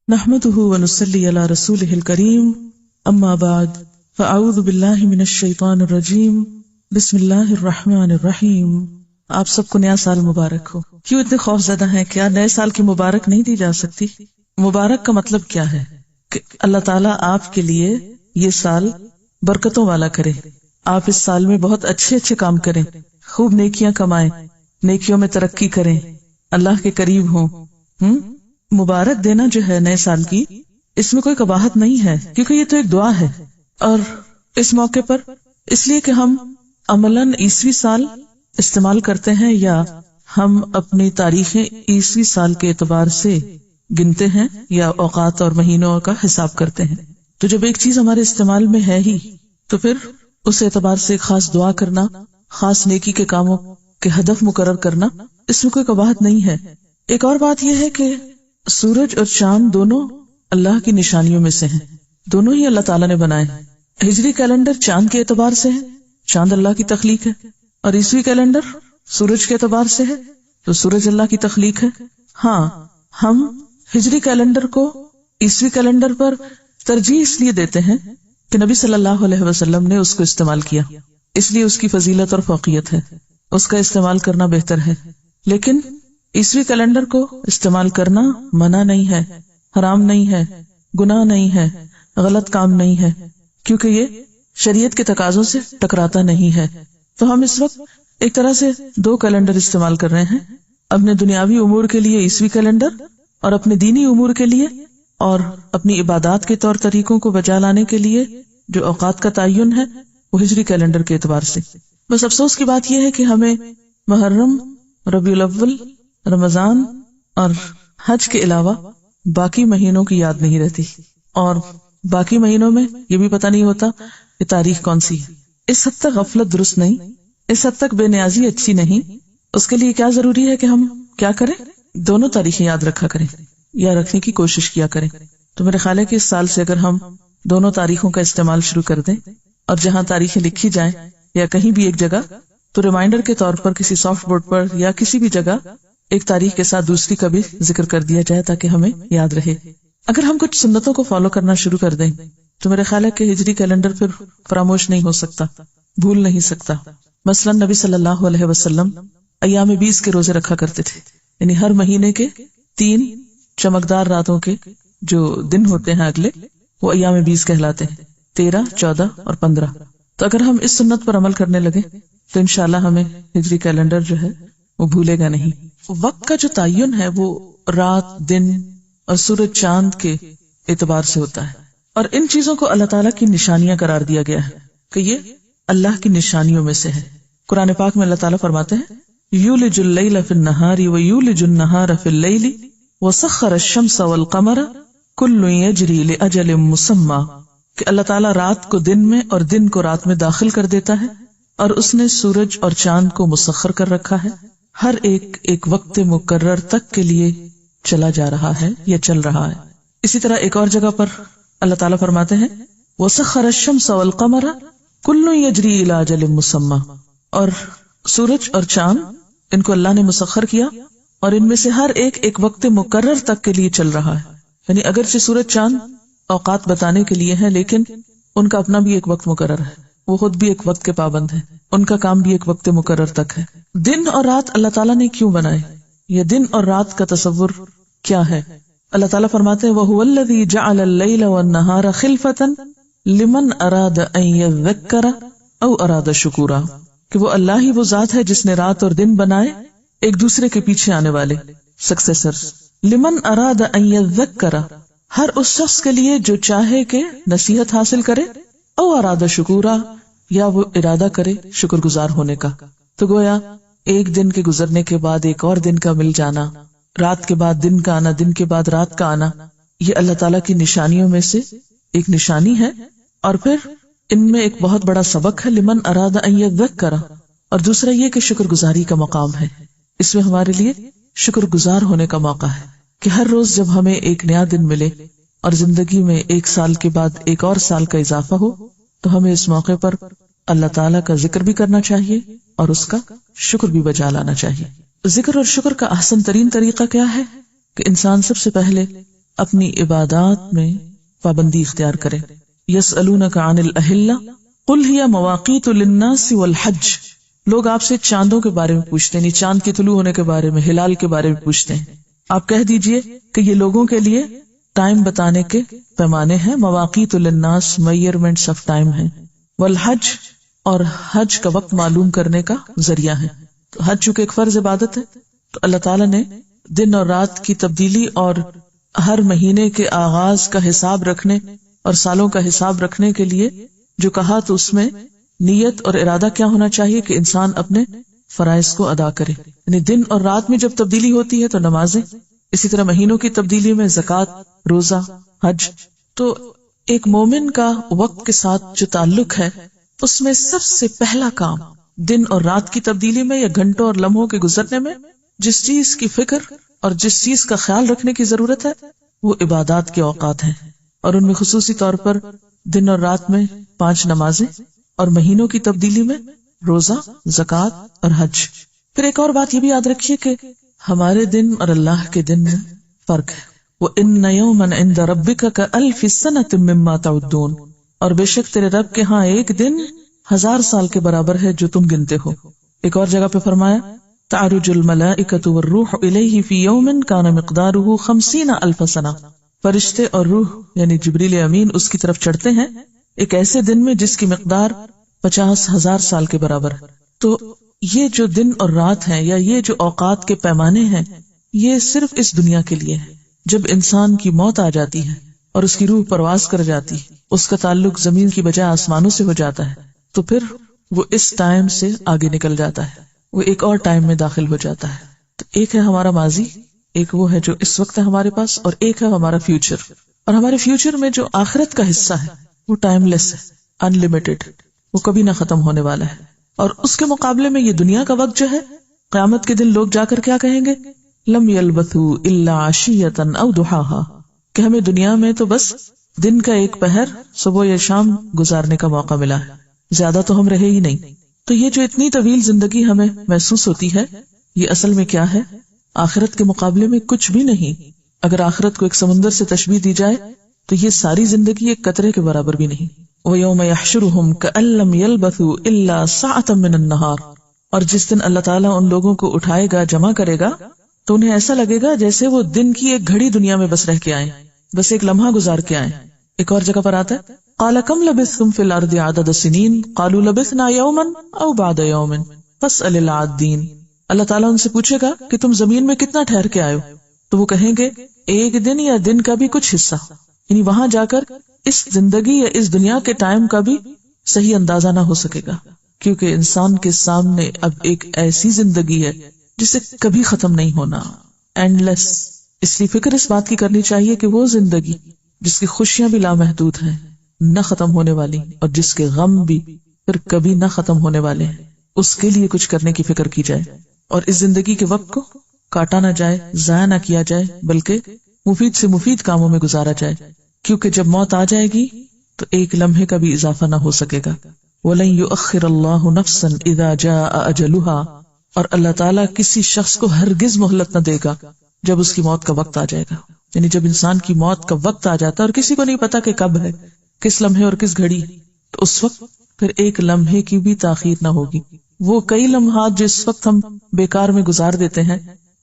نحمده ونصلي على رسوله الكريم اما بعد فاعوذ بالله من الشیطان الرجیم بسم اللہ الرحمن الرحیم۔ آپ سب کو نیا سال مبارک ہو۔ کیوں اتنے خوف زدہ ہیں؟ کیا نئے سال کی مبارک نہیں دی جا سکتی؟ مبارک کا مطلب کیا ہے؟ کہ اللہ تعالیٰ آپ کے لیے یہ سال برکتوں والا کرے، آپ اس سال میں بہت اچھے اچھے کام کریں، خوب نیکیاں کمائیں، نیکیوں میں ترقی کریں، اللہ کے قریب ہوں۔ مبارک دینا جو ہے نئے سال کی، اس میں کوئی قباحت نہیں ہے، کیونکہ یہ تو ایک دعا ہے۔ اور اس موقع پر اس لیے کہ ہم عملاً عیسوی سال استعمال کرتے ہیں یا ہم اپنی تاریخیں عیسوی سال کے اعتبار سے گنتے ہیں یا اوقات اور مہینوں کا حساب کرتے ہیں، تو جب ایک چیز ہمارے استعمال میں ہے ہی تو پھر اس اعتبار سے خاص دعا کرنا، خاص نیکی کے کاموں کے ہدف مقرر کرنا، اس میں کوئی قباحت نہیں ہے۔ ایک اور بات یہ ہے کہ سورج اور چاند دونوں اللہ کی نشانیوں میں سے ہیں، دونوں ہی اللہ تعالیٰ نے بنائے ہیں۔ ہجری کیلنڈر چاند کے اعتبار سے ہے، چاند اللہ کی تخلیق ہے، اور عیسوی کیلنڈر سورج کے اعتبار سے ہے، تو سورج اللہ کی تخلیق ہے۔ ہاں، ہم ہجری کیلنڈر کو عیسوی کیلنڈر پر ترجیح اس لیے دیتے ہیں کہ نبی صلی اللہ علیہ وسلم نے اس کو استعمال کیا، اس لیے اس کی فضیلت اور فوقیت ہے، اس کا استعمال کرنا بہتر ہے۔ لیکن عیسوی کیلنڈر کو استعمال کرنا منع نہیں ہے، حرام نہیں ہے، گناہ نہیں ہے، غلط کام نہیں ہے، کیونکہ یہ شریعت کے تقاضوں سے ٹکراتا نہیں ہے۔ تو ہم اس وقت ایک طرح سے دو کیلنڈر استعمال کر رہے ہیں، اپنے دنیاوی امور کے لیے عیسوی کیلنڈر اور اپنے دینی امور کے لیے اور اپنی عبادات کے طور طریقوں کو بجا لانے کے لیے جو اوقات کا تعین ہے وہ ہجری کیلنڈر کے اعتبار سے۔ بس افسوس کی بات یہ ہے کہ ہمیں محرم، ربیع الاول، رمضان اور حج کے علاوہ باقی مہینوں کی یاد نہیں رہتی، اور باقی مہینوں میں یہ بھی پتہ نہیں ہوتا کہ تاریخ کون سی ہے۔ اس حد تک غفلت درست نہیں، اس حد تک بے نیازی اچھی نہیں۔ اس کے لیے کیا ضروری ہے کہ ہم کیا کریں؟ دونوں تاریخیں یاد رکھا کریں یا رکھنے کی کوشش کیا کریں۔ تو میرے خیال ہے کہ اس سال سے اگر ہم دونوں تاریخوں کا استعمال شروع کر دیں، اور جہاں تاریخیں لکھی جائیں یا کہیں بھی ایک جگہ، تو ریمائنڈر کے طور پر کسی سافٹ بورڈ پر یا کسی بھی جگہ ایک تاریخ کے ساتھ دوسری کا بھی ذکر کر دیا جائے تاکہ ہمیں یاد رہے۔ اگر ہم کچھ سنتوں کو فالو کرنا شروع کر دیں تو میرے خیال ہے کہ ہجری کیلنڈر پھر فراموش نہیں ہو سکتا، بھول نہیں سکتا۔ مثلا نبی صلی اللہ علیہ وسلم ایام 20 کے روزے رکھا کرتے تھے، یعنی ہر مہینے کے 3 چمکدار راتوں کے جو دن ہوتے ہیں اگلے، وہ ایام 20 کہلاتے ہیں، 13، 14 اور 15۔ تو اگر ہم اس سنت پر عمل کرنے لگے تو انشاءاللہ ہمیں ہجری کیلنڈر جو ہے وہ بھولے گا نہیں۔ وقت کا جو تعین ہے وہ رات، دن اور سورج چاند کے اعتبار سے ہوتا ہے، اور ان چیزوں کو اللہ تعالیٰ کی نشانیاں قرار دیا گیا ہے کہ یہ اللہ کی نشانیوں میں سے ہے۔ قرآن پاک میں اللہ تعالیٰ فرماتے ہیں یولج اللیل فی النہار ویولج النہار فی اللیل وسخر الشمس والقمر کل یجری لاجل مسمی، کہ اللہ تعالیٰ رات کو دن میں اور دن کو رات میں داخل کر دیتا ہے، اور اس نے سورج اور چاند کو مسخر کر رکھا ہے، ہر ایک ایک وقت مقرر تک کے لیے چلا جا رہا ہے یا چل رہا ہے۔ اسی طرح ایک اور جگہ پر اللہ تعالیٰ فرماتے ہیں وَسَخَّرَ الشَّمْسَ وَالْقَمَرَ كُلٌّ يَجْرِي إِلَىٰ أَجَلٍ مُّسَمًّى، اور سورج اور چاند ان کو اللہ نے مسخر کیا اور ان میں سے ہر ایک ایک وقت مقرر تک کے لیے چل رہا ہے۔ یعنی اگرچہ سورج چاند اوقات بتانے کے لیے ہیں، لیکن ان کا اپنا بھی ایک وقت مقرر ہے، وہ خود بھی ایک وقت کے پابند ہیں، ان کا کام بھی ایک وقت مقرر تک ہے۔ دن اور رات اللہ تعالیٰ نے کیوں بنائے؟ یہ دن اور رات کا تصور کیا ہے؟ اللہ تعالیٰ فرماتے ہیں وَهُوَ الَّذِي جَعَلَ اللَّيْلَ وَالنَّهَارَ خِلْفَةً لِمَنْ أَرَادَ أَن يَذَّكَّرَ أَوْ أَرَادَ شُكُورًا، کہ وہ اللہ ہی وہ ذات ہے جس نے رات اور دن بنائے ایک دوسرے کے پیچھے آنے والے سکسیسرز۔ لمن اراد ان یذکر، ہر اس شخص کے لیے جو چاہے کہ نصیحت حاصل کرے، او اراد شکورا، یا وہ ارادہ کرے شکر گزار ہونے کا۔ تو گویا ایک دن کے گزرنے کے بعد ایک اور دن کا مل جانا، رات کے بعد دن کا آنا، دن کے بعد رات کا آنا، یہ اللہ تعالیٰ کی نشانیوں میں سے ایک نشانی ہے۔ اور پھر ان میں ایک بہت بڑا سبق ہے لمن اراد ان یذکر، اور دوسرا یہ کہ شکر گزاری کا مقام ہے۔ اس میں ہمارے لیے شکر گزار ہونے کا موقع ہے کہ ہر روز جب ہمیں ایک نیا دن ملے اور زندگی میں ایک سال کے بعد ایک اور سال کا اضافہ ہو، تو ہمیں اس موقع پر اللہ تعالیٰ کا ذکر بھی کرنا چاہیے اور اس کا شکر بھی بجا لانا چاہیے۔ ذکر اور شکر کا احسن ترین طریقہ کیا ہے کہ انسان سب سے پہلے اپنی عبادات میں پابندی اختیار کریں. یسألونک عن الاہلہ قل ہی مواقیت للناس والحج. لوگ آپ سے چاندوں کے بارے میں پوچھتے ہیں، یعنی چاند کے طلوع ہونے کے بارے میں، ہلال کے بارے میں پوچھتے ہیں. آپ کہہ دیجئے کہ یہ لوگوں کے لیے ٹائم بتانے کے پیمانے ہیں، مواقیت للناس میئرمنٹس آف ٹائم ہیں، والحج اور حج کا وقت معلوم کرنے کا ذریعہ ہے. تو حج چونکہ ایک فرض عبادت ہے، تو اللہ تعالیٰ نے دن اور رات کی تبدیلی اور ہر مہینے کے آغاز کا حساب رکھنے اور سالوں کا حساب رکھنے کے لیے جو کہا، تو اس میں نیت اور ارادہ کیا ہونا چاہیے کہ انسان اپنے فرائض کو ادا کرے. یعنی دن اور رات میں جب تبدیلی ہوتی ہے تو نمازیں، اسی طرح مہینوں کی تبدیلی میں زکوٰۃ، روزہ، حج. تو ایک مومن کا وقت کے ساتھ جو تعلق ہے، اس میں سب سے پہلا کام دن اور رات کی تبدیلی میں یا گھنٹوں اور لمحوں کے گزرنے میں جس چیز کی فکر اور جس چیز کا خیال رکھنے کی ضرورت ہے وہ عبادات کے اوقات ہیں، اور ان میں خصوصی طور پر دن اور رات میں 5 نمازیں اور مہینوں کی تبدیلی میں روزہ، زکوٰۃ اور حج. پھر ایک اور بات یہ بھی یاد رکھیے کہ ہمارے دن اور اللہ کے دن میں فرق ہے. وَإِنَّ يَوْمًا عِندَ رَبِّكَ كَأَلْفِ سَنَةٍ مِّمَّا تَعُدُّونَ. اور بے شک تیرے رب کے ہاں ایک دن 1000 سال کے برابر ہے جو تم گنتے ہو. ایک اور جگہ پہ فرمایا تعرج الملائکۃ والروح الیہ فی یوم کان مقدارہ 50,000 سنہ. فرشتے اور روح یعنی جبریل امین اس کی طرف چڑھتے ہیں ایک ایسے دن میں جس کی مقدار 50,000 سال کے برابر ہے. تو یہ جو دن اور رات ہیں یا یہ جو اوقات کے پیمانے ہیں، یہ صرف اس دنیا کے لیے ہے. جب انسان کی موت آ جاتی ہے اور اس کی روح پرواز کر جاتی ہے، اس کا تعلق زمین کی بجائے آسمانوں سے ہو جاتا ہے، تو پھر وہ اس ٹائم سے آگے نکل جاتا ہے، وہ ایک اور ٹائم میں داخل ہو جاتا ہے. تو ایک ہے ہمارا ماضی، ایک وہ ہے جو اس وقت ہے ہمارے پاس، اور ایک ہے ہمارا فیوچر. اور ہمارے فیوچر میں جو آخرت کا حصہ ہے وہ ٹائم لیس ہے، ان لمیٹڈ، وہ کبھی نہ ختم ہونے والا ہے. اور اس کے مقابلے میں یہ دنیا کا وقت جو ہے، قیامت کے دن لوگ جا کر کیا کہیں گے؟ لم یلبثوا الا عشیۃ او ضحاھا، کہ ہمیں دنیا میں تو بس دن کا ایک پہر صبح یا شام گزارنے کا موقع ملا ہے، زیادہ تو ہم رہے ہی نہیں. تو یہ جو اتنی طویل زندگی ہمیں محسوس ہوتی ہے، یہ اصل میں کیا ہے؟ آخرت کے مقابلے میں کچھ بھی نہیں. اگر آخرت کو ایک سمندر سے تشبیہ دی جائے تو یہ ساری زندگی ایک قطرے کے برابر بھی نہیں. وَيَوْمَ يَحْشُرُهُمْ كَأَن لَّمْ يَلْبَثُوا إِلَّا سَاعَةً مِّنَ النَّهَارِ. اور جس دن اللہ تعالیٰ ان لوگوں کو اٹھائے گا، جمع کرے گا، تو انہیں ایسا لگے گا جیسے وہ دن کی ایک گھڑی دنیا میں بس رہ کے آئیں، بس ایک لمحہ گزار کے آئیں. ایک اور جگہ پر آتا ہے قَالَ كَمْ لَبِثْتُمْ فِي الْأَرْضِ عَدَدَ سِنِينَ قَالُوا لَبِثْنَا يَوْمًا أَوْ بَعْضَ يَوْمٍ فَاسْأَلِ الْعَادِّينَ. اللہ تعالیٰ ان سے پوچھے گا کہ تم زمین میں کتنا ٹھہر کے آئے ہو، تو وہ کہیں گے ایک دن یا دن کا بھی کچھ حصہ. یعنی وہاں جا کر اس زندگی یا اس دنیا کے ٹائم کا بھی صحیح اندازہ نہ ہو سکے گا، کیونکہ انسان کے سامنے اب ایک ایسی زندگی ہے جسے کبھی ختم نہیں ہونا، اینڈ لیس. اس لیے فکر اس بات کی کرنی چاہیے کہ وہ زندگی جس کی خوشیاں بھی لامحدود ہیں، نہ ختم ہونے والی، اور جس کے غم بھی پھر کبھی نہ ختم ہونے والے ہیں، اس کے لیے کچھ کرنے کی فکر کی جائے، اور اس زندگی کے وقت کو کاٹا نہ جائے، ضائع نہ کیا جائے، بلکہ مفید سے مفید کاموں میں گزارا جائے. کیونکہ جب موت آ جائے گی تو ایک لمحے کا بھی اضافہ نہ ہو سکے گا. وَلَن يُؤَخِّرَ اللَّهُ نَفْسًا إِذَا جَاءَ أَجَلُهَا. اور اللہ تعالیٰ کسی شخص کو ہرگز مہلت نہ دے گا جب اس کی موت کا وقت آ جائے گا. یعنی جب انسان کی موت کا وقت آ جاتا ہے اور کسی کو نہیں پتا کہ کب ہے، کس لمحے اور کس گھڑی، تو اس وقت پھر ایک لمحے کی بھی تاخیر نہ ہوگی. وہ کئی لمحات جو اس وقت ہم بیکار میں گزار دیتے ہیں،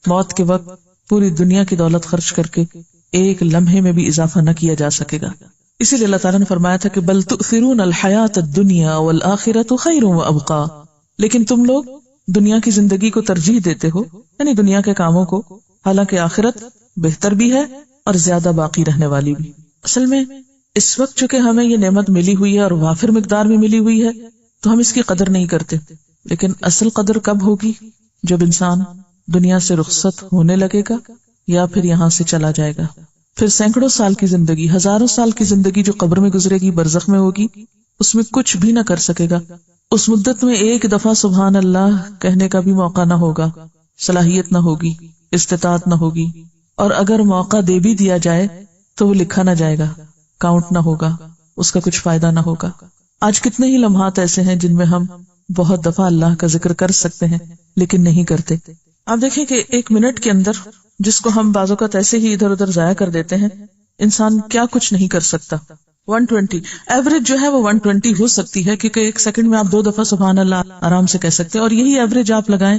موت کے وقت پوری دنیا کی دولت خرچ کر کے ایک لمحے میں بھی اضافہ نہ کیا جا سکے گا. اسی لیے اللہ تعالیٰ نے فرمایا تھا کہ بل تؤثرون الحیات الدنیا والآخرۃ خیر وابقا. لیکن تم لوگ دنیا کی زندگی کو ترجیح دیتے ہو، یعنی دنیا کے کاموں کو، حالانکہ آخرت بہتر بھی ہے اور زیادہ باقی رہنے والی بھی. اصل میں اس وقت چونکہ ہمیں یہ نعمت ملی ہوئی ہے اور وافر مقدار میں ملی ہوئی ہے تو ہم اس کی قدر نہیں کرتے. لیکن اصل قدر کب ہوگی؟ جب انسان دنیا سے رخصت ہونے لگے گا یا پھر یہاں سے چلا جائے گا. پھر سینکڑوں سال کی زندگی، ہزاروں سال کی زندگی جو قبر میں گزرے گی، برزخ میں ہوگی، اس میں کچھ بھی نہ کر سکے گا. اس مدت میں ایک دفعہ سبحان اللہ کہنے کا بھی موقع نہ ہوگا، صلاحیت نہ ہوگی، استطاعت نہ ہوگی. اور اگر موقع دے بھی دیا جائے تو وہ لکھا نہ جائے گا، کاؤنٹ نہ ہوگا، اس کا کچھ فائدہ نہ ہوگا. آج کتنے ہی لمحات ایسے ہیں جن میں ہم بہت دفعہ اللہ کا ذکر کر سکتے ہیں لیکن نہیں کرتے. آپ دیکھیں کہ 1 منٹ کے اندر جس کو ہم بعض اوقات ایسے ہی ادھر ادھر ضائع کر دیتے ہیں، انسان کیا کچھ نہیں کر سکتا. 120 ایوریج جو ہے وہ 120 ہو سکتی ہے، کیونکہ 1 سیکنڈ میں آپ 2 دفعہ سبحان اللہ آرام سے کہہ سکتے ہیں. اور یہی ایوریج آپ لگائیں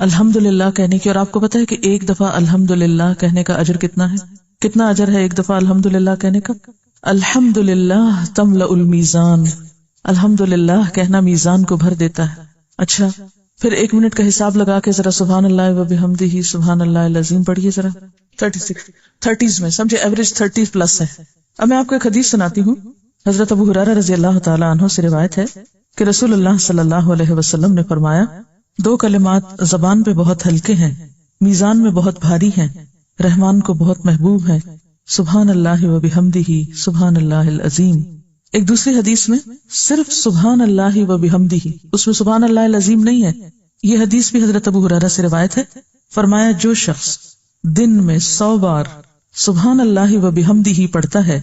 الحمدللہ کہنے کی، اور آپ کو پتا ہے کہ 1 دفعہ الحمدللہ کہنے کا اجر کتنا ہے؟ کتنا اجر ہے 1 دفعہ الحمدللہ کہنے کا؟ الحمدللہ تملأ المیزان، الحمدللہ کہنا میزان کو بھر دیتا ہے. اچھا پھر 1 منٹ کا حساب لگا کے ذرا سبحان اللہ و بحمدہ سبحان اللہ العظیم پڑھیے ذرا. 30s میں سمجھے ایوریج 30 پلس ہے. اب میں آپ کو ایک حدیث سناتی ہوں. حضرت ابو ہریرہ رضی اللہ تعالی عنہ سے روایت ہے کہ رسول اللہ صلی اللہ علیہ وسلم نے فرمایا، 2 کلمات زبان پہ بہت ہلکے ہیں، میزان میں بہت بھاری ہیں، رحمان کو بہت محبوب ہیں، سبحان اللہ و بحمدہ سبحان اللہ العظیم. ایک دوسری حدیث میں صرف سبحان اللہ و بحمدہ، اس میں سبحان اللہ العظیم نہیں ہے. یہ حدیث بھی حضرت ابو ہریرہ سے روایت ہے. فرمایا جو شخص دن میں 100 بار سبحان اللہ و بحمدہ پڑھتا ہے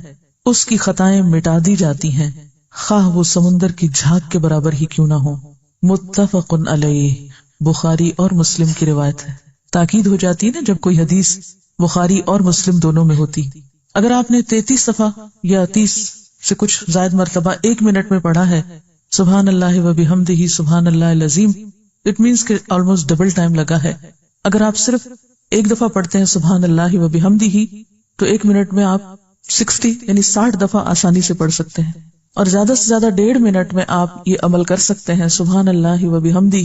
اس کی خطائیں مٹا دی جاتی ہیں، خواہ وہ سمندر کی جھاگ کے برابر ہی کیوں نہ ہو. متفق علیہ، بخاری اور مسلم کی روایت ہے. تاکید ہو جاتی ہے نا جب کوئی حدیث بخاری اور مسلم دونوں میں ہوتی. اگر آپ نے 33 دفعہ یا 30 سے کچھ زائد مرتبہ 1 منٹ میں پڑھا ہے سبحان اللہ و بحمدہ سبحان اللہ العظیم، اٹ مینس کہ آلموسٹ ڈبل ٹائم لگا ہے. اگر آپ صرف 1 دفعہ پڑھتے ہیں سبحان اللہ و بحمدہ تو 1 منٹ میں آپ 60 یعنی 60 دفعہ آسانی سے پڑھ سکتے ہیں. اور زیادہ سے زیادہ 1.5 منٹ میں آپ یہ عمل کر سکتے ہیں سبحان اللہ و بحمدہ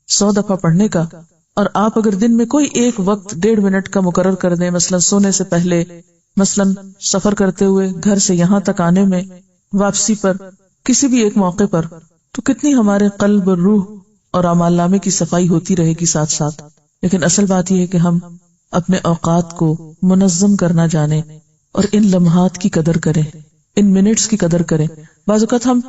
100 دفعہ پڑھنے کا. اور آپ اگر دن میں کوئی ایک وقت 1.5 منٹ کا مقرر کر دیں، مثلا سونے سے پہلے، مثلا سفر کرتے ہوئے، گھر سے یہاں تک آنے میں، واپسی پر، کسی بھی ایک موقع پر، تو کتنی ہمارے قلب اور روح اور اعمال نامے کی صفائی ہوتی رہے گی ساتھ ساتھ. لیکن اصل بات یہ ہے کہ ہم اپنے اوقات کو منظم کرنا جانیں اور ان لمحات کی قدر کریں، ان منٹس کی قدر کریں. بعض اوقات ہم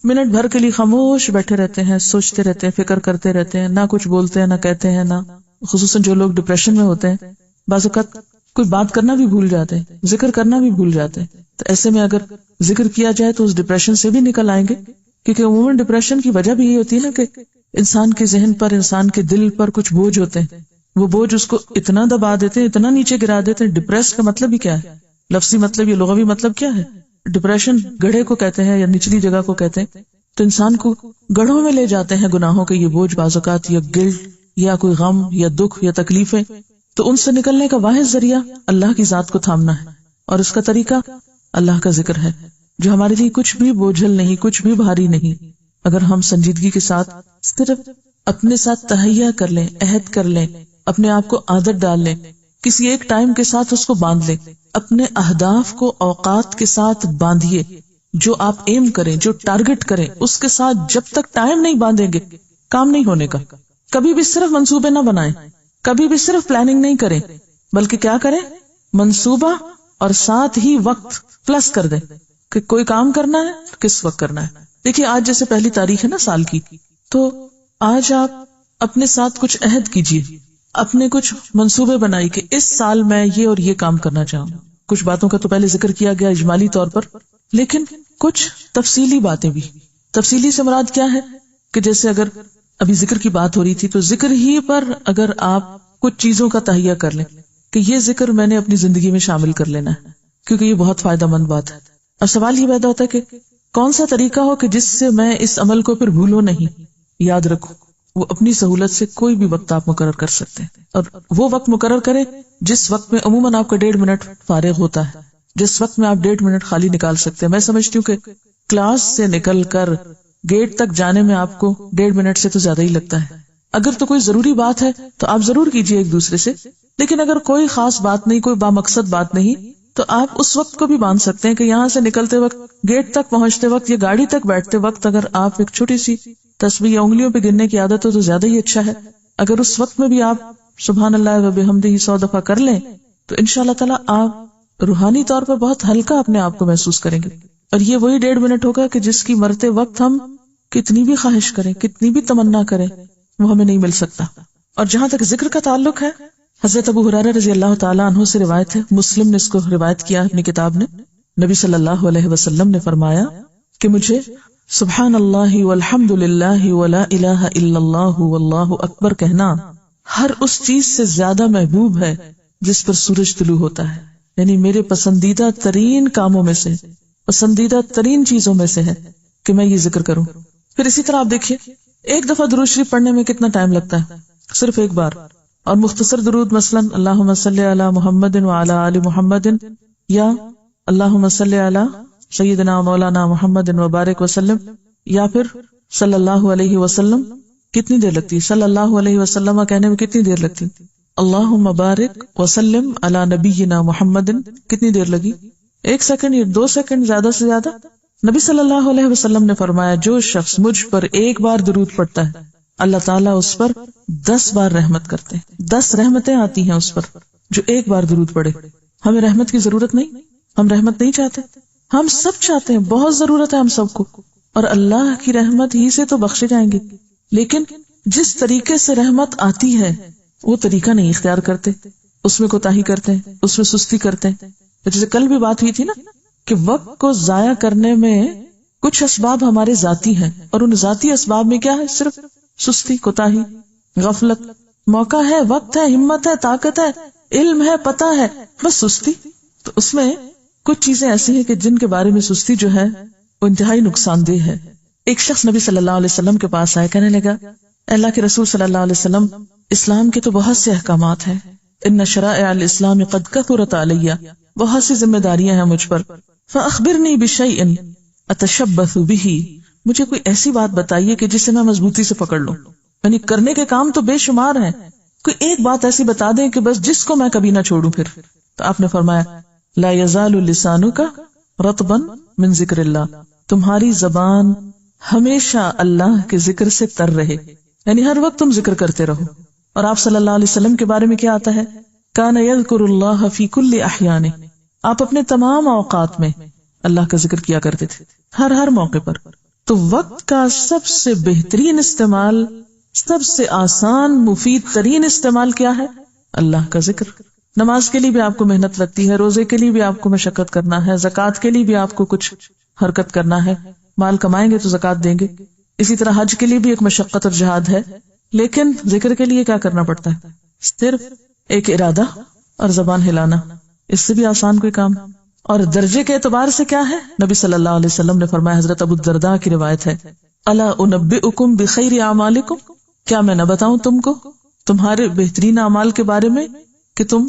منٹ بھر کے لیے خاموش بیٹھے رہتے ہیں، سوچتے رہتے ہیں، فکر کرتے رہتے ہیں، نہ کچھ بولتے ہیں، نہ کہتے ہیں، نہ خصوصاً جو لوگ ڈپریشن میں ہوتے ہیں بعض اوقات کوئی بات کرنا بھی بھول جاتے ہیں، ذکر کرنا بھی بھول جاتے ہیں. تو ایسے میں اگر ذکر کیا جائے تو اس ڈپریشن سے بھی نکل آئیں گے. کیونکہ عموماً ڈپریشن کی وجہ بھی یہ ہوتی ہے نا کہ انسان کے ذہن پر، انسان کے دل پر کچھ بوجھ ہوتے ہیں، وہ بوجھ اس کو اتنا دبا دیتے ہیں، اتنا نیچے گرا دیتے ہیں. ڈپریس کا مطلب ہی کیا ہے؟ لفظی مطلب یا لغوی مطلب کیا ہے؟ ڈپریشن گڑھے کو کہتے ہیں یا نچلی جگہ کو کہتے ہیں. تو انسان کو گڑھوں میں لے جاتے ہیں گناہوں کے یہ بوجھ، بعض اوقات یا گلٹ یا کوئی غم یا دکھ یا تکلیفیں. تو ان سے نکلنے کا واحد ذریعہ اللہ کی ذات کو تھامنا ہے، اور اس کا طریقہ اللہ کا ذکر ہے جو ہمارے لیے کچھ بھی بوجھل نہیں، کچھ بھی بھاری نہیں. اگر ہم سنجیدگی کے ساتھ صرف اپنے ساتھ تہیہ کر لیں، عہد کر لیں، اپنے آپ کو عادت ڈال لیں، کسی ایک ٹائم کے ساتھ اس کو باندھ لیں، اپنے اہداف کو اوقات کے ساتھ باندھیے. جو آپ ایم کریں، جو ٹارگٹ کریں، اس کے ساتھ جب تک ٹائم نہیں باندھیں گے کام نہیں ہونے کا. کبھی بھی صرف منصوبے نہ بنائیں، کبھی بھی صرف پلاننگ نہیں کریں، بلکہ کیا کریں؟ منصوبہ اور ساتھ ہی وقت پلس کر دیں کہ کوئی کام کرنا ہے کس وقت کرنا ہے. دیکھیے آج جیسے پہلی تاریخ ہے نا سال کی، تو آج آپ اپنے ساتھ کچھ عہد کیجئے، اپنے کچھ منصوبے بنائی کہ اس سال میں یہ اور یہ کام کرنا چاہوں. کچھ باتوں کا تو پہلے ذکر کیا گیا اجمالی طور پر، لیکن کچھ تفصیلی باتیں بھی. تفصیلی سے مراد کیا ہے کہ جیسے اگر ابھی ذکر کی بات ہو رہی تھی تو ذکر ہی پر اگر آپ کچھ چیزوں کا تہیہ کر لیں کہ یہ ذکر میں نے اپنی زندگی میں شامل کر لینا ہے کیونکہ یہ بہت فائدہ مند بات ہے. اب سوال یہ پیدا ہوتا ہے کہ کون سا طریقہ ہو کہ جس سے میں اس عمل کو پھر بھولوں نہیں، یاد رکھوں. وہ اپنی سہولت سے کوئی بھی وقت آپ مقرر کر سکتے ہیں، اور وہ وقت مقرر کریں جس وقت میں عموماً آپ کا 1.5 منٹ فارغ ہوتا ہے، جس وقت میں آپ 1.5 منٹ خالی نکال سکتے ہیں. میں سمجھتی ہوں کہ کلاس سے نکل کر گیٹ تک جانے میں آپ کو 1.5 منٹ سے تو زیادہ ہی لگتا ہے. اگر تو کوئی ضروری بات ہے تو آپ ضرور کیجئے ایک دوسرے سے، لیکن اگر کوئی خاص بات نہیں، کوئی بامقصد بات نہیں، تو آپ اس وقت کو بھی باندھ سکتے ہیں کہ یہاں سے نکلتے وقت، گیٹ تک پہنچتے وقت یا گاڑی تک بیٹھتے وقت اگر آپ ایک چھوٹی سی تسبیح یا انگلیوں پہ گننے کی عادت ہو تو زیادہ ہی اچھا ہے. اگر اس وقت میں بھی آپ سبحان اللہ و بحمدہ 100 دفعہ کر لیں تو انشاءاللہ تعالیٰ آپ روحانی طور پر بہت ہلکا اپنے آپ کو محسوس کریں گے. اور یہ وہی 1.5 منٹ ہوگا کہ جس کی مرتے وقت ہم کتنی بھی خواہش کریں، کتنی بھی تمنا کریں، وہ ہمیں نہیں مل سکتا. اور جہاں تک ذکر کا تعلق ہے، حضرت ابو ہریرہ رضی اللہ تعالیٰ عنہ سے روایت ہے، مسلم نے اس کو روایت کیا اپنی کتاب نے. نبی صلی اللہ علیہ وسلم نے فرمایا کہ مجھے سبحان اللہ والحمد للہ ولا الہ الا اللہ واللہ اکبر کہنا ہر اس چیز سے زیادہ محبوب ہے جس پر سورج طلوع ہوتا ہے. یعنی میرے پسندیدہ ترین کاموں میں سے، پسندیدہ ترین چیزوں میں سے ہے کہ میں یہ ذکر کروں. پھر اسی طرح آپ دیکھیے ایک دفعہ درود شریف پڑھنے میں کتنا ٹائم لگتا ہے، صرف ایک بار. اور مختصر درود مثلا اللہم صلی علی محمد وعلی آل محمد یا اللہم صلی علی سیدنا مولانا محمد وبارک وسلم، یا پھر صلی اللہ علیہ وسلم. کتنی دیر لگتی؟ صلی اللہ علیہ وسلم کہنے میں کتنی دیر لگتی؟ اللہم بارک وسلم علی نبینا محمد کتنی دیر لگی؟ 1 سیکنڈ یا 2 سیکنڈ زیادہ سے زیادہ. نبی صلی اللہ علیہ وسلم نے فرمایا جو شخص مجھ پر ایک بار درود پڑھتا ہے اللہ تعالیٰ اس پر 10 بار رحمت کرتے ہیں. 10 رحمتیں آتی ہیں اس پر جو ایک بار درود پڑھے. ہمیں رحمت کی ضرورت نہیں، ہم رحمت نہیں چاہتے، ہم سب چاہتے ہیں، بہت ضرورت ہے ہم سب کو، اور اللہ کی رحمت ہی سے تو بخشے جائیں گے. لیکن جس طریقے سے رحمت آتی ہے وہ طریقہ نہیں اختیار کرتے، اس میں کوتاہی کرتے ہیں، اس میں سستی کرتے ہیں. جیسے کل بھی بات ہوئی تھی نا کہ وقت کو ضائع کرنے میں کچھ اسباب ہمارے ذاتی ہیں، اور ان ذاتی اسباب میں کیا ہے؟ صرف سستی، کوتاہی، غفلت. موقع ہے، وقت ہے، ہمت ہے، طاقت ہے، علم ہے، پتہ ہے، بس سستی. تو اس میں کچھ چیزیں ایسی ہیں کہ جن کے بارے میں سستی جو ہے وہ انتہائی نقصان دہ ہے. ایک شخص نبی صلی اللہ علیہ وسلم کے پاس آئے، کہنے لگا اللہ کے رسول صلی اللہ علیہ وسلم اسلام کے تو بہت سے احکامات ہیں، ان شرائع الاسلام قد کثرت علی، بہت سی ذمہ داریاں ہیں مجھ پر. فاخبرنی بشیء اتشبث بہ، مجھے کوئی ایسی بات بتائیے کہ جسے میں مضبوطی سے پکڑ لوں. یعنی کرنے کے کام تو بے شمار ہیں، کوئی ایک بات ایسی بتا دیں کہ بس جس کو میں کبھی نہ چھوڑوں. پھر تو آپ نے فرمایا لا یزال لسانک رطبا من ذکر اللہ، تمہاری زبان ہمیشہ اللہ کے ذکر سے تر رہے، یعنی ہر وقت تم ذکر کرتے رہو. اور آپ صلی اللہ علیہ وسلم کے بارے میں کیا آتا ہے؟ کان یذکر اللہ فی کل احیانہ، آپ اپنے تمام اوقات میں اللہ کا ذکر کیا کرتے تھے، ہر موقع پر. تو وقت کا سب سے بہترین استعمال، سب سے آسان مفید ترین استعمال کیا ہے؟ اللہ کا ذکر. نماز کے لیے بھی آپ کو محنت لگتی ہے، روزے کے لیے بھی آپ کو مشقت کرنا ہے، زکوٰۃ کے لیے بھی آپ کو کچھ حرکت کرنا ہے، مال کمائیں گے تو زکوٰۃ دیں گے. اسی طرح حج کے لیے بھی ایک مشقت اور جہاد ہے. لیکن ذکر کے لیے کیا کرنا پڑتا ہے؟ صرف ایک ارادہ اور زبان ہلانا، اس سے بھی آسان کوئی کام. اور درجے کے اعتبار سے کیا ہے؟ نبی صلی اللہ علیہ وسلم نے فرمایا، حضرت ابو الدرداء کی روایت ہے، الا انبئکم بخیر اعمالکم، کیا میں نہ بتاؤں تم کو تمہارے بہترین اعمال کے بارے میں کہ تم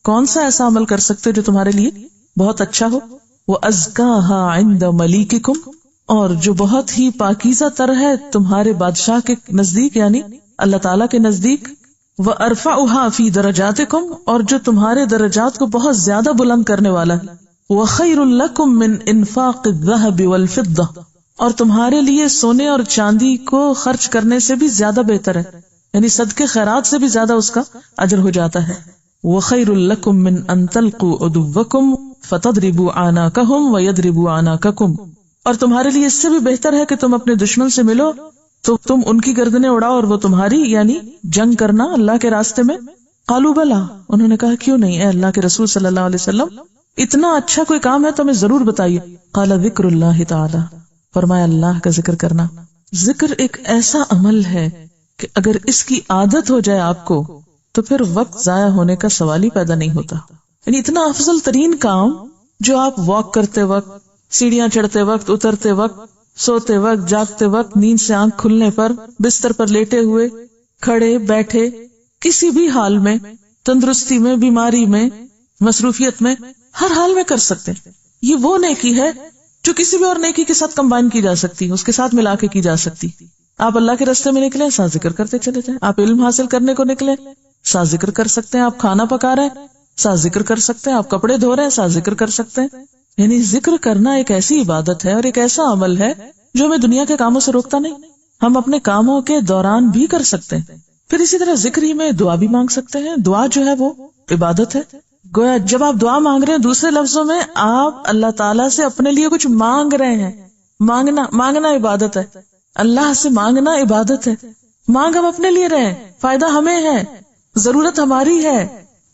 کون سا ایسا عمل کر سکتے جو تمہارے لیے بہت اچھا ہو. وَأَزْكَاهَا عِنْدَ مَلِيكِكُمْ، اور جو بہت ہی پاکیزہ تر ہے تمہارے بادشاہ کے نزدیک، یعنی اللہ تعالیٰ کے نزدیک. وَأَرْفَعُهَا فِي دَرَجَاتِكُمْ، اور جو تمہارے درجات کو بہت زیادہ بلند کرنے والا ہے. وَخَيْرٌ لَكُمْ مِنْ إِنفَاقِ الذَّهَبِ وَالْفِضَّةِ، اور تمہارے لیے سونے اور چاندی کو خرچ کرنے سے بھی زیادہ بہتر ہے، یعنی صدقے خیرات سے بھی زیادہ اس کا اجر ہو جاتا ہے. وَخَيْرٌ لَكُمْ مِنْ أَنْ تَلْقُوا عَدُوَّكُمْ فَتَضْرِبُوا أَعْنَاقَهُمْ وَيَضْرِبُوا أَعْنَاقَكُمْ، اور تمہارے لیے اس سے بھی بہتر ہے کہ تم اپنے دشمن سے ملو تو تم ان کی گردنیں اڑاؤ اور وہ تمہاری، یعنی جنگ کرنا اللہ کے راستے میں. قالوا بلا، انہوں نے کہا کیوں نہیں، اے اللہ کے رسول صلی اللہ علیہ وسلم اتنا اچھا کوئی کام ہے تو ہمیں ضرور بتائیے. قال ذکر اللہ تعالی، فرمایا اللہ کا ذکر کرنا. ذکر ایک ایسا عمل ہے کہ اگر اس کی عادت ہو جائے آپ کو تو پھر وقت ضائع ہونے کا سوال ہی پیدا نہیں ہوتا. یعنی اتنا افضل ترین کام جو آپ واک کرتے وقت، سیڑھیاں چڑھتے وقت، اترتے وقت، سوتے وقت، جاگتے وقت، نیند سے آنکھ کھلنے پر، بستر پر لیٹے ہوئے، کھڑے بیٹھے، کسی بھی حال میں، تندرستی میں، بیماری میں، مصروفیت میں، ہر حال میں کر سکتے ہیں. یہ وہ نیکی ہے جو کسی بھی اور نیکی کے ساتھ کمبائن کی جا سکتی، اس کے ساتھ ملا کے کی جا سکتی. آپ اللہ کے راستے میں نکلے، ساتھ ذکر کرتے چلے جائیں. آپ علم حاصل کرنے کو نکلے، ساتھ ذکر کر سکتے ہیں. آپ کھانا پکا رہے ہیں، ساتھ ذکر کر سکتے ہیں. آپ کپڑے دھو رہے ہیں، ساتھ ذکر کر سکتے ہیں. یعنی ذکر کرنا ایک ایسی عبادت ہے اور ایک ایسا عمل ہے جو ہمیں دنیا کے کاموں سے روکتا نہیں. ہم اپنے کاموں کے دوران بھی کر سکتے ہیں. پھر اسی طرح ذکر ہی میں دعا بھی مانگ سکتے ہیں. دعا جو ہے وہ عبادت ہے. گویا جب آپ دعا مانگ رہے ہیں، دوسرے لفظوں میں آپ اللہ تعالیٰ سے اپنے لیے کچھ مانگ رہے ہیں. مانگنا عبادت ہے. اللہ سے مانگنا عبادت ہے. مانگ ہم اپنے لیے رہے ہیں، فائدہ ہمیں ہے، ضرورت ہماری ہے،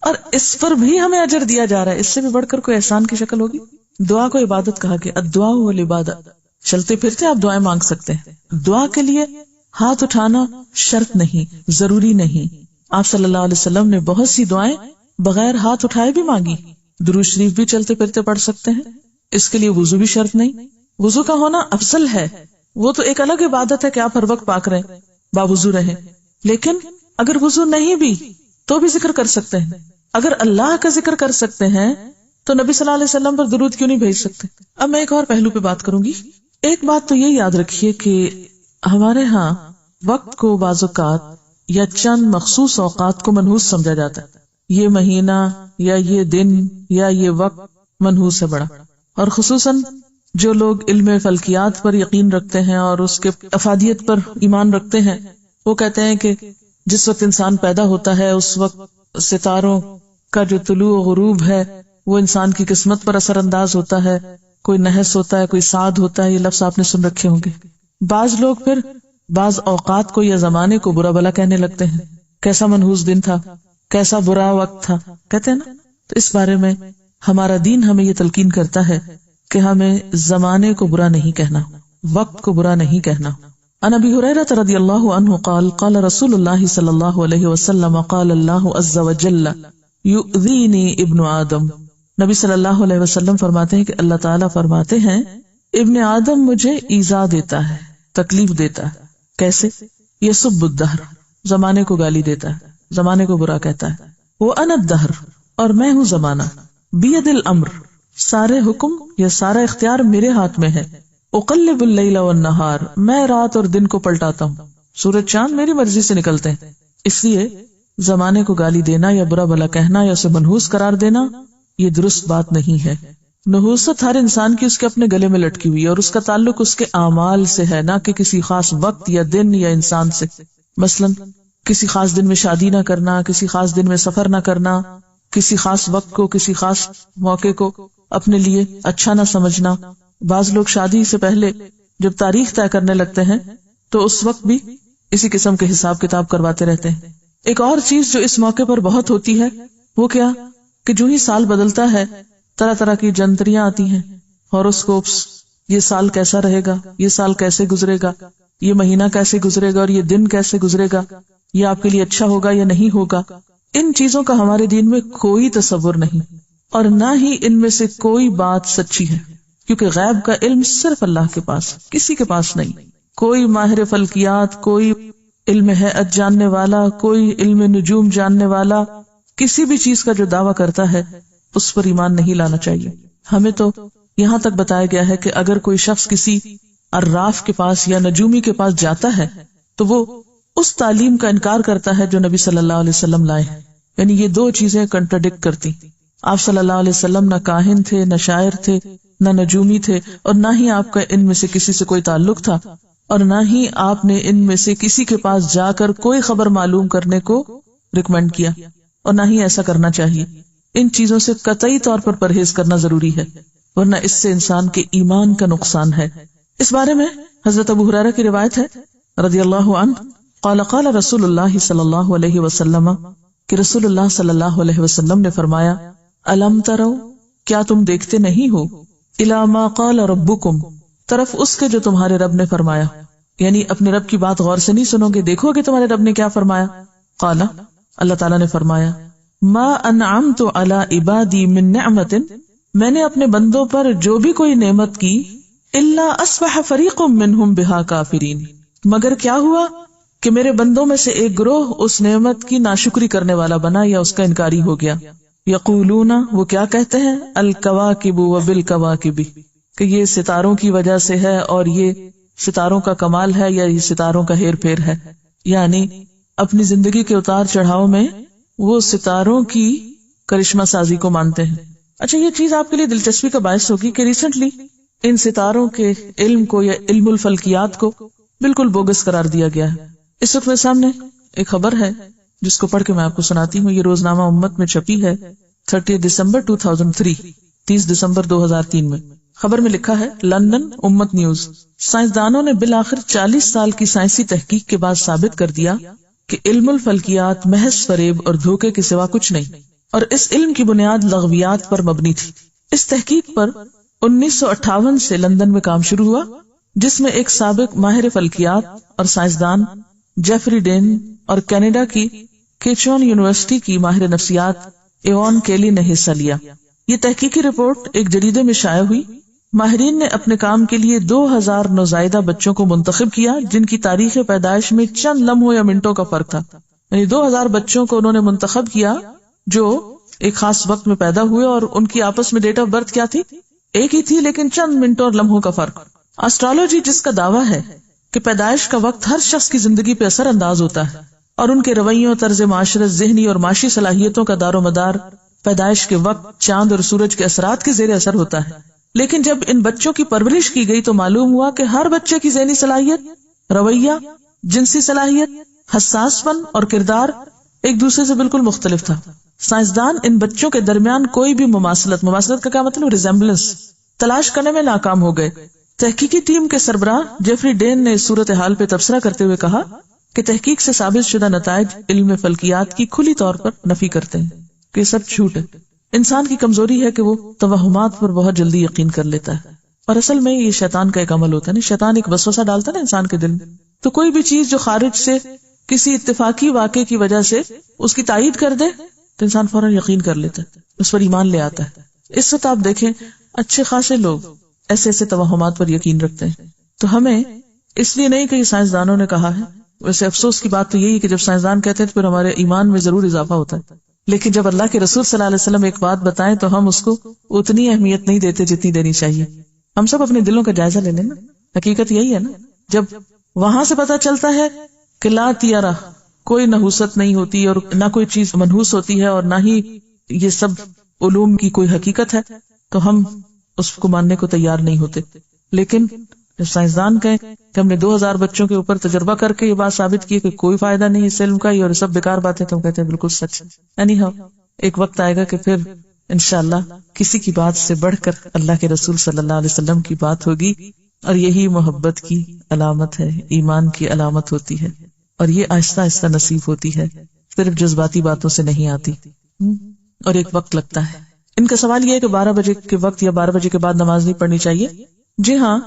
اور اس پر بھی ہمیں اجر دیا جا رہا ہے. اس سے بھی بڑھ کر کوئی احسان کی شکل ہوگی؟ دعا کو عبادت کہا کہ الدعاء والعبادت. چلتے پھرتے آپ دعائیں مانگ سکتے ہیں. دعا کے لیے ہاتھ اٹھانا شرط نہیں، ضروری نہیں. آپ صلی اللہ علیہ وسلم نے بہت سی دعائیں بغیر ہاتھ اٹھائے بھی مانگی. درود شریف بھی چلتے پھرتے پڑھ سکتے ہیں. اس کے لیے وضو بھی شرط نہیں. وضو کا ہونا افضل ہے. وہ تو ایک الگ عبادت ہے کہ آپ ہر وقت پاک رہیں, باوضو رہیں. لیکن اگر وضو نہیں بھی تو بھی ذکر کر سکتے ہیں. اگر اللہ کا ذکر کر سکتے ہیں تو نبی صلی اللہ علیہ وسلم پر درود کیوں نہیں بھیج سکتے؟ اب میں ایک اور پہلو پہ بات کروں گی. ایک بات تو یہ یاد رکھیے کہ ہمارے ہاں وقت کو بعض اوقات یا چند مخصوص اوقات کو منحوس سمجھا جاتا ہے. یہ مہینہ یا یہ دن یا یہ وقت منحوس ہے بڑا. اور خصوصاً جو لوگ علم فلکیات پر یقین رکھتے ہیں اور اس کے افادیت پر ایمان رکھتے ہیں, وہ کہتے ہیں کہ جس وقت انسان پیدا ہوتا ہے اس وقت ستاروں کا جو طلوع و غروب ہے وہ انسان کی قسمت پر اثر انداز ہوتا ہے. کوئی نحس ہوتا ہے, کوئی سعد ہوتا ہے. یہ لفظ آپ نے سن رکھے ہوں گے. بعض لوگ پھر بعض اوقات کو یا زمانے کو برا بلا کہنے لگتے ہیں. کیسا منحوس دن تھا, کیسا برا وقت تھا, کہتے ہیں نا. تو اس بارے میں ہمارا دین ہمیں یہ تلقین کرتا ہے کہ ہمیں زمانے کو برا نہیں کہنا, وقت کو برا نہیں کہنا. عن ابی ہریرہ رضی اللہ عنہ قال قال رسول اللہ صلی اللہ علیہ وسلم قال اللہ عز وجل یؤذینی ابن آدم. نبی صلی اللہ علیہ وسلم فرماتے ہیں کہ اللہ تعالیٰ فرماتے ہیں ابن آدم مجھے ایذا دیتا ہے, تکلیف دیتا ہے. کیسے؟ یسب الدہر, زمانے کو گالی دیتا ہے, زمانے کو برا کہتا ہے. وہ انا الدہر, اور میں ہوں زمانہ. بید الامر, سارے حکم یا سارا اختیار میرے ہاتھ میں ہے. اقلب اللیل والنہار, میں رات اور دن کو پلٹاتا ہوں. سورج چاند میری مرضی سے نکلتے ہیں. اس لیے زمانے کو گالی دینا یا برا بلا کہنا یا اسے منحوس قرار دینا یہ درست بات نہیں ہے. نحوست ہر انسان کی اس کے اپنے گلے میں لٹکی ہوئی اور اس کا تعلق اس کے اعمال سے ہے, نہ کہ کسی خاص وقت یا دن یا انسان سے. مثلا کسی خاص دن میں شادی نہ کرنا, کسی خاص دن میں سفر نہ کرنا, کسی خاص وقت کو کسی خاص موقع کو اپنے لیے اچھا نہ سمجھنا. بعض لوگ شادی سے پہلے جب تاریخ طے کرنے لگتے ہیں تو اس وقت بھی اسی قسم کے حساب کتاب کرواتے رہتے ہیں. ایک اور چیز جو اس موقع پر بہت ہوتی ہے وہ کیا کہ جو ہی سال بدلتا ہے طرح طرح کی جنتریاں آتی ہیں, ہاروسکوپس, یہ سال کیسا رہے گا, یہ سال کیسے گزرے گا, یہ مہینہ کیسے گزرے گا اور یہ دن کیسے گزرے گا, یہ آپ کے لیے اچھا ہوگا یا نہیں ہوگا. ان چیزوں کا ہمارے دین میں کوئی تصور نہیں اور نہ ہی ان میں سے کوئی بات سچی ہے, کیونکہ غیب کا علم صرف اللہ کے پاس, کسی کے پاس نہیں. کوئی ماہر فلکیات, کوئی علم ہیئت جاننے والا, کوئی علم نجوم جاننے والا کسی بھی چیز کا جو دعویٰ کرتا ہے اس پر ایمان نہیں لانا چاہیے. ہمیں تو یہاں تک بتایا گیا ہے کہ اگر کوئی شخص کسی عراف کے پاس یا نجومی کے پاس جاتا ہے تو وہ اس تعلیم کا انکار کرتا ہے جو نبی صلی اللہ علیہ وسلم لائے ہیں. یعنی یہ دو چیزیں کنٹراڈکٹ کرتی. آپ صلی اللہ علیہ وسلم نہ کاہن تھے, نہ شاعر تھے, نہ نجومی تھے, اور نہ ہی آپ کا ان میں سے کسی سے کوئی تعلق تھا, اور نہ ہی آپ نے ان میں سے کسی کے پاس جا کر کوئی خبر معلوم کرنے کو ریکمینڈ کیا, اور نہ ہی ایسا کرنا چاہیے. ان چیزوں سے قطعی طور پر پرہیز کرنا ضروری ہے, ورنہ اس سے انسان کے ایمان کا نقصان ہے. اس بارے میں حضرت ابو ہریرہ کی روایت ہے رضی اللہ عنہ قال قال رسول اللہ صلی اللہ علیہ وسلم, کہ رسول اللہ صلی اللہ علیہ وسلم نے فرمایا الم ترو, کیا تم دیکھتے نہیں ہو, الی ما قال ربکم, طرف اس کے جو تمہارے رب نے فرمایا. یعنی اپنے رب کی بات غور سے نہیں سنو گے, دیکھو کہ تمہارے رب نے کیا فرمایا. قال, اللہ تعالیٰ نے فرمایا ما انعمت علی عبادی من نعمت, میں نے اپنے بندوں پر جو بھی کوئی نعمت کی, الا اصبح فریق منہم بہا کافرین, مگر کیا ہوا کہ میرے بندوں میں سے ایک گروہ اس نعمت کی ناشکری کرنے والا بنا یا اس کا انکاری ہو گیا. یقولون, وہ کیا کہتے ہیں, الکواکب وبالکواکب, کہ یہ ستاروں کی وجہ سے ہے اور یہ ستاروں کا کمال ہے یا یہ ستاروں کا ہیر پھیر ہے. یعنی اپنی زندگی کے اتار چڑھاؤ میں وہ ستاروں کی کرشمہ سازی کو مانتے ہیں. اچھا, یہ چیز آپ کے لیے دلچسپی کا باعث ہوگی کہ ریسنٹلی ان ستاروں کے علم کو یا علم الفلکیات کو بالکل بوگس قرار دیا گیا ہے. اس وقت میرے سامنے ایک خبر ہے جس کو پڑھ کے میں آپ کو سناتی ہوں. یہ روزنامہ امت میں چھپی ہے 30 دسمبر 2003, 30 دسمبر 2003 میں. خبر میں لکھا ہے لندن امت نیوز, سائنسدانوں نے بالآخر 40 سال کی سائنسی تحقیق کے بعد ثابت کر دیا کہ علم الفلکیات محض فریب اور دھوکے کے سوا کچھ نہیں, اور اس علم کی بنیاد لغویات پر مبنی تھی. اس تحقیق پر 1958 سے لندن میں کام شروع ہوا, جس میں ایک سابق ماہر فلکیات اور سائنسدان جیفری ڈین اور کینیڈا کی کیچون یونیورسٹی کی ماہر نفسیات ایوان کیلی نے حصہ لیا۔ یہ تحقیقی رپورٹ ایک جریدے میں شائع ہوئی۔ ماہرین نے اپنے کام کے لیے 2000 نوزائیدہ بچوں کو منتخب کیا جن کی تاریخ پیدائش میں چند لمحوں یا منٹوں کا فرق تھا، یعنی 2000 بچوں کو انہوں نے منتخب کیا جو ایک خاص وقت میں پیدا ہوئے، اور ان کی آپس میں ڈیٹ آف برتھ کیا تھی؟ ایک ہی تھی، لیکن چند منٹوں اور لمحوں کا فرق۔ اسٹرالوجی جس کا دعویٰ ہے کہ پیدائش کا وقت ہر شخص کی زندگی پہ اثر انداز ہوتا ہے اور ان کے رویوں، طرز معاشرت، ذہنی اور معاشی صلاحیتوں کا دار و مدار پیدائش کے وقت چاند اور سورج کے اثرات کے زیر اثر ہوتا ہے، لیکن جب ان بچوں کی پرورش کی گئی تو معلوم ہوا کہ ہر بچے کی ذہنی صلاحیت، رویہ، جنسی صلاحیت، حساس پن اور کردار ایک دوسرے سے بالکل مختلف تھا۔ سائنسدان ان بچوں کے درمیان کوئی بھی مماثلت کا کیا مطلب، ریزمبلنس، تلاش کرنے میں ناکام ہو گئے۔ تحقیقی ٹیم کے سربراہ جیفری ڈین نے اس صورتحال پہ تبصرہ کرتے ہوئے کہا کہ تحقیق سے ثابت شدہ نتائج علم فلکیات کی کھلی طور پر نفی کرتے ہیں کہ یہ سب جھوٹ ہے۔ انسان کی کمزوری ہے کہ وہ توہمات پر بہت جلدی یقین کر لیتا ہے، اور اصل میں یہ شیطان کا ایک عمل ہوتا ہے نا، شیطان ایک وسوسہ ڈالتا ہے نا انسان کے دل میں، تو کوئی بھی چیز جو خارج سے کسی اتفاقی واقعے کی وجہ سے اس کی تائید کر دے تو انسان فوراً یقین کر لیتا ہے، اس پر ایمان لے آتا ہے۔ اس وقت آپ دیکھیں اچھے خاصے لوگ ایسے ایسے توہمات پر یقین رکھتے ہیں، تو ہمیں اس لیے نہیں کہ یہ سائنسدانوں نے کہا ہے، ویسے افسوس کی بات تو یہی ہے کہ جب سائنسدان کہتے ہیں تو پھر ہمارے ایمان میں ضرور اضافہ ہوتا ہے، لیکن جب اللہ کے رسول صلی اللہ علیہ وسلم ایک بات بتائیں تو ہم اس کو اتنی اہمیت نہیں دیتے جتنی دینی چاہیے۔ ہم سب اپنے دلوں کا جائزہ لے لیں نا، حقیقت یہی ہے نا، جب وہاں سے پتا چلتا ہے کہ لا تیارہ کوئی نحوست نہیں ہوتی اور نہ کوئی چیز منحوس ہوتی ہے اور نہ ہی یہ سب علوم کی کوئی حقیقت ہے، تو ہم اس کو ماننے کو تیار نہیں ہوتے۔ لیکن جب سائنسدان کہیں کہ ہم نے 2000 بچوں کے اوپر تجربہ کر کے یہ بات ثابت کی کہ کوئی فائدہ نہیں اس علم کا، اور سب بیکار باتیں، تو ہم کہتے ہیں بالکل سچ۔ یعنی ہاں ایک وقت آئے گا کہ پھر انشاءاللہ کسی کی بات سے بڑھ کر اللہ کے رسول صلی اللہ علیہ وسلم کی بات ہوگی، اور یہی محبت کی علامت ہے، ایمان کی علامت ہوتی ہے، اور یہ آہستہ آہستہ نصیب ہوتی ہے، صرف جذباتی باتوں سے نہیں آتی، اور ایک وقت لگتا ہے۔ ان کا سوال یہ ہے کہ 12 بجے کے وقت یا 12 بجے کے بعد نماز نہیں پڑھنی چاہیے۔ جی ہاں،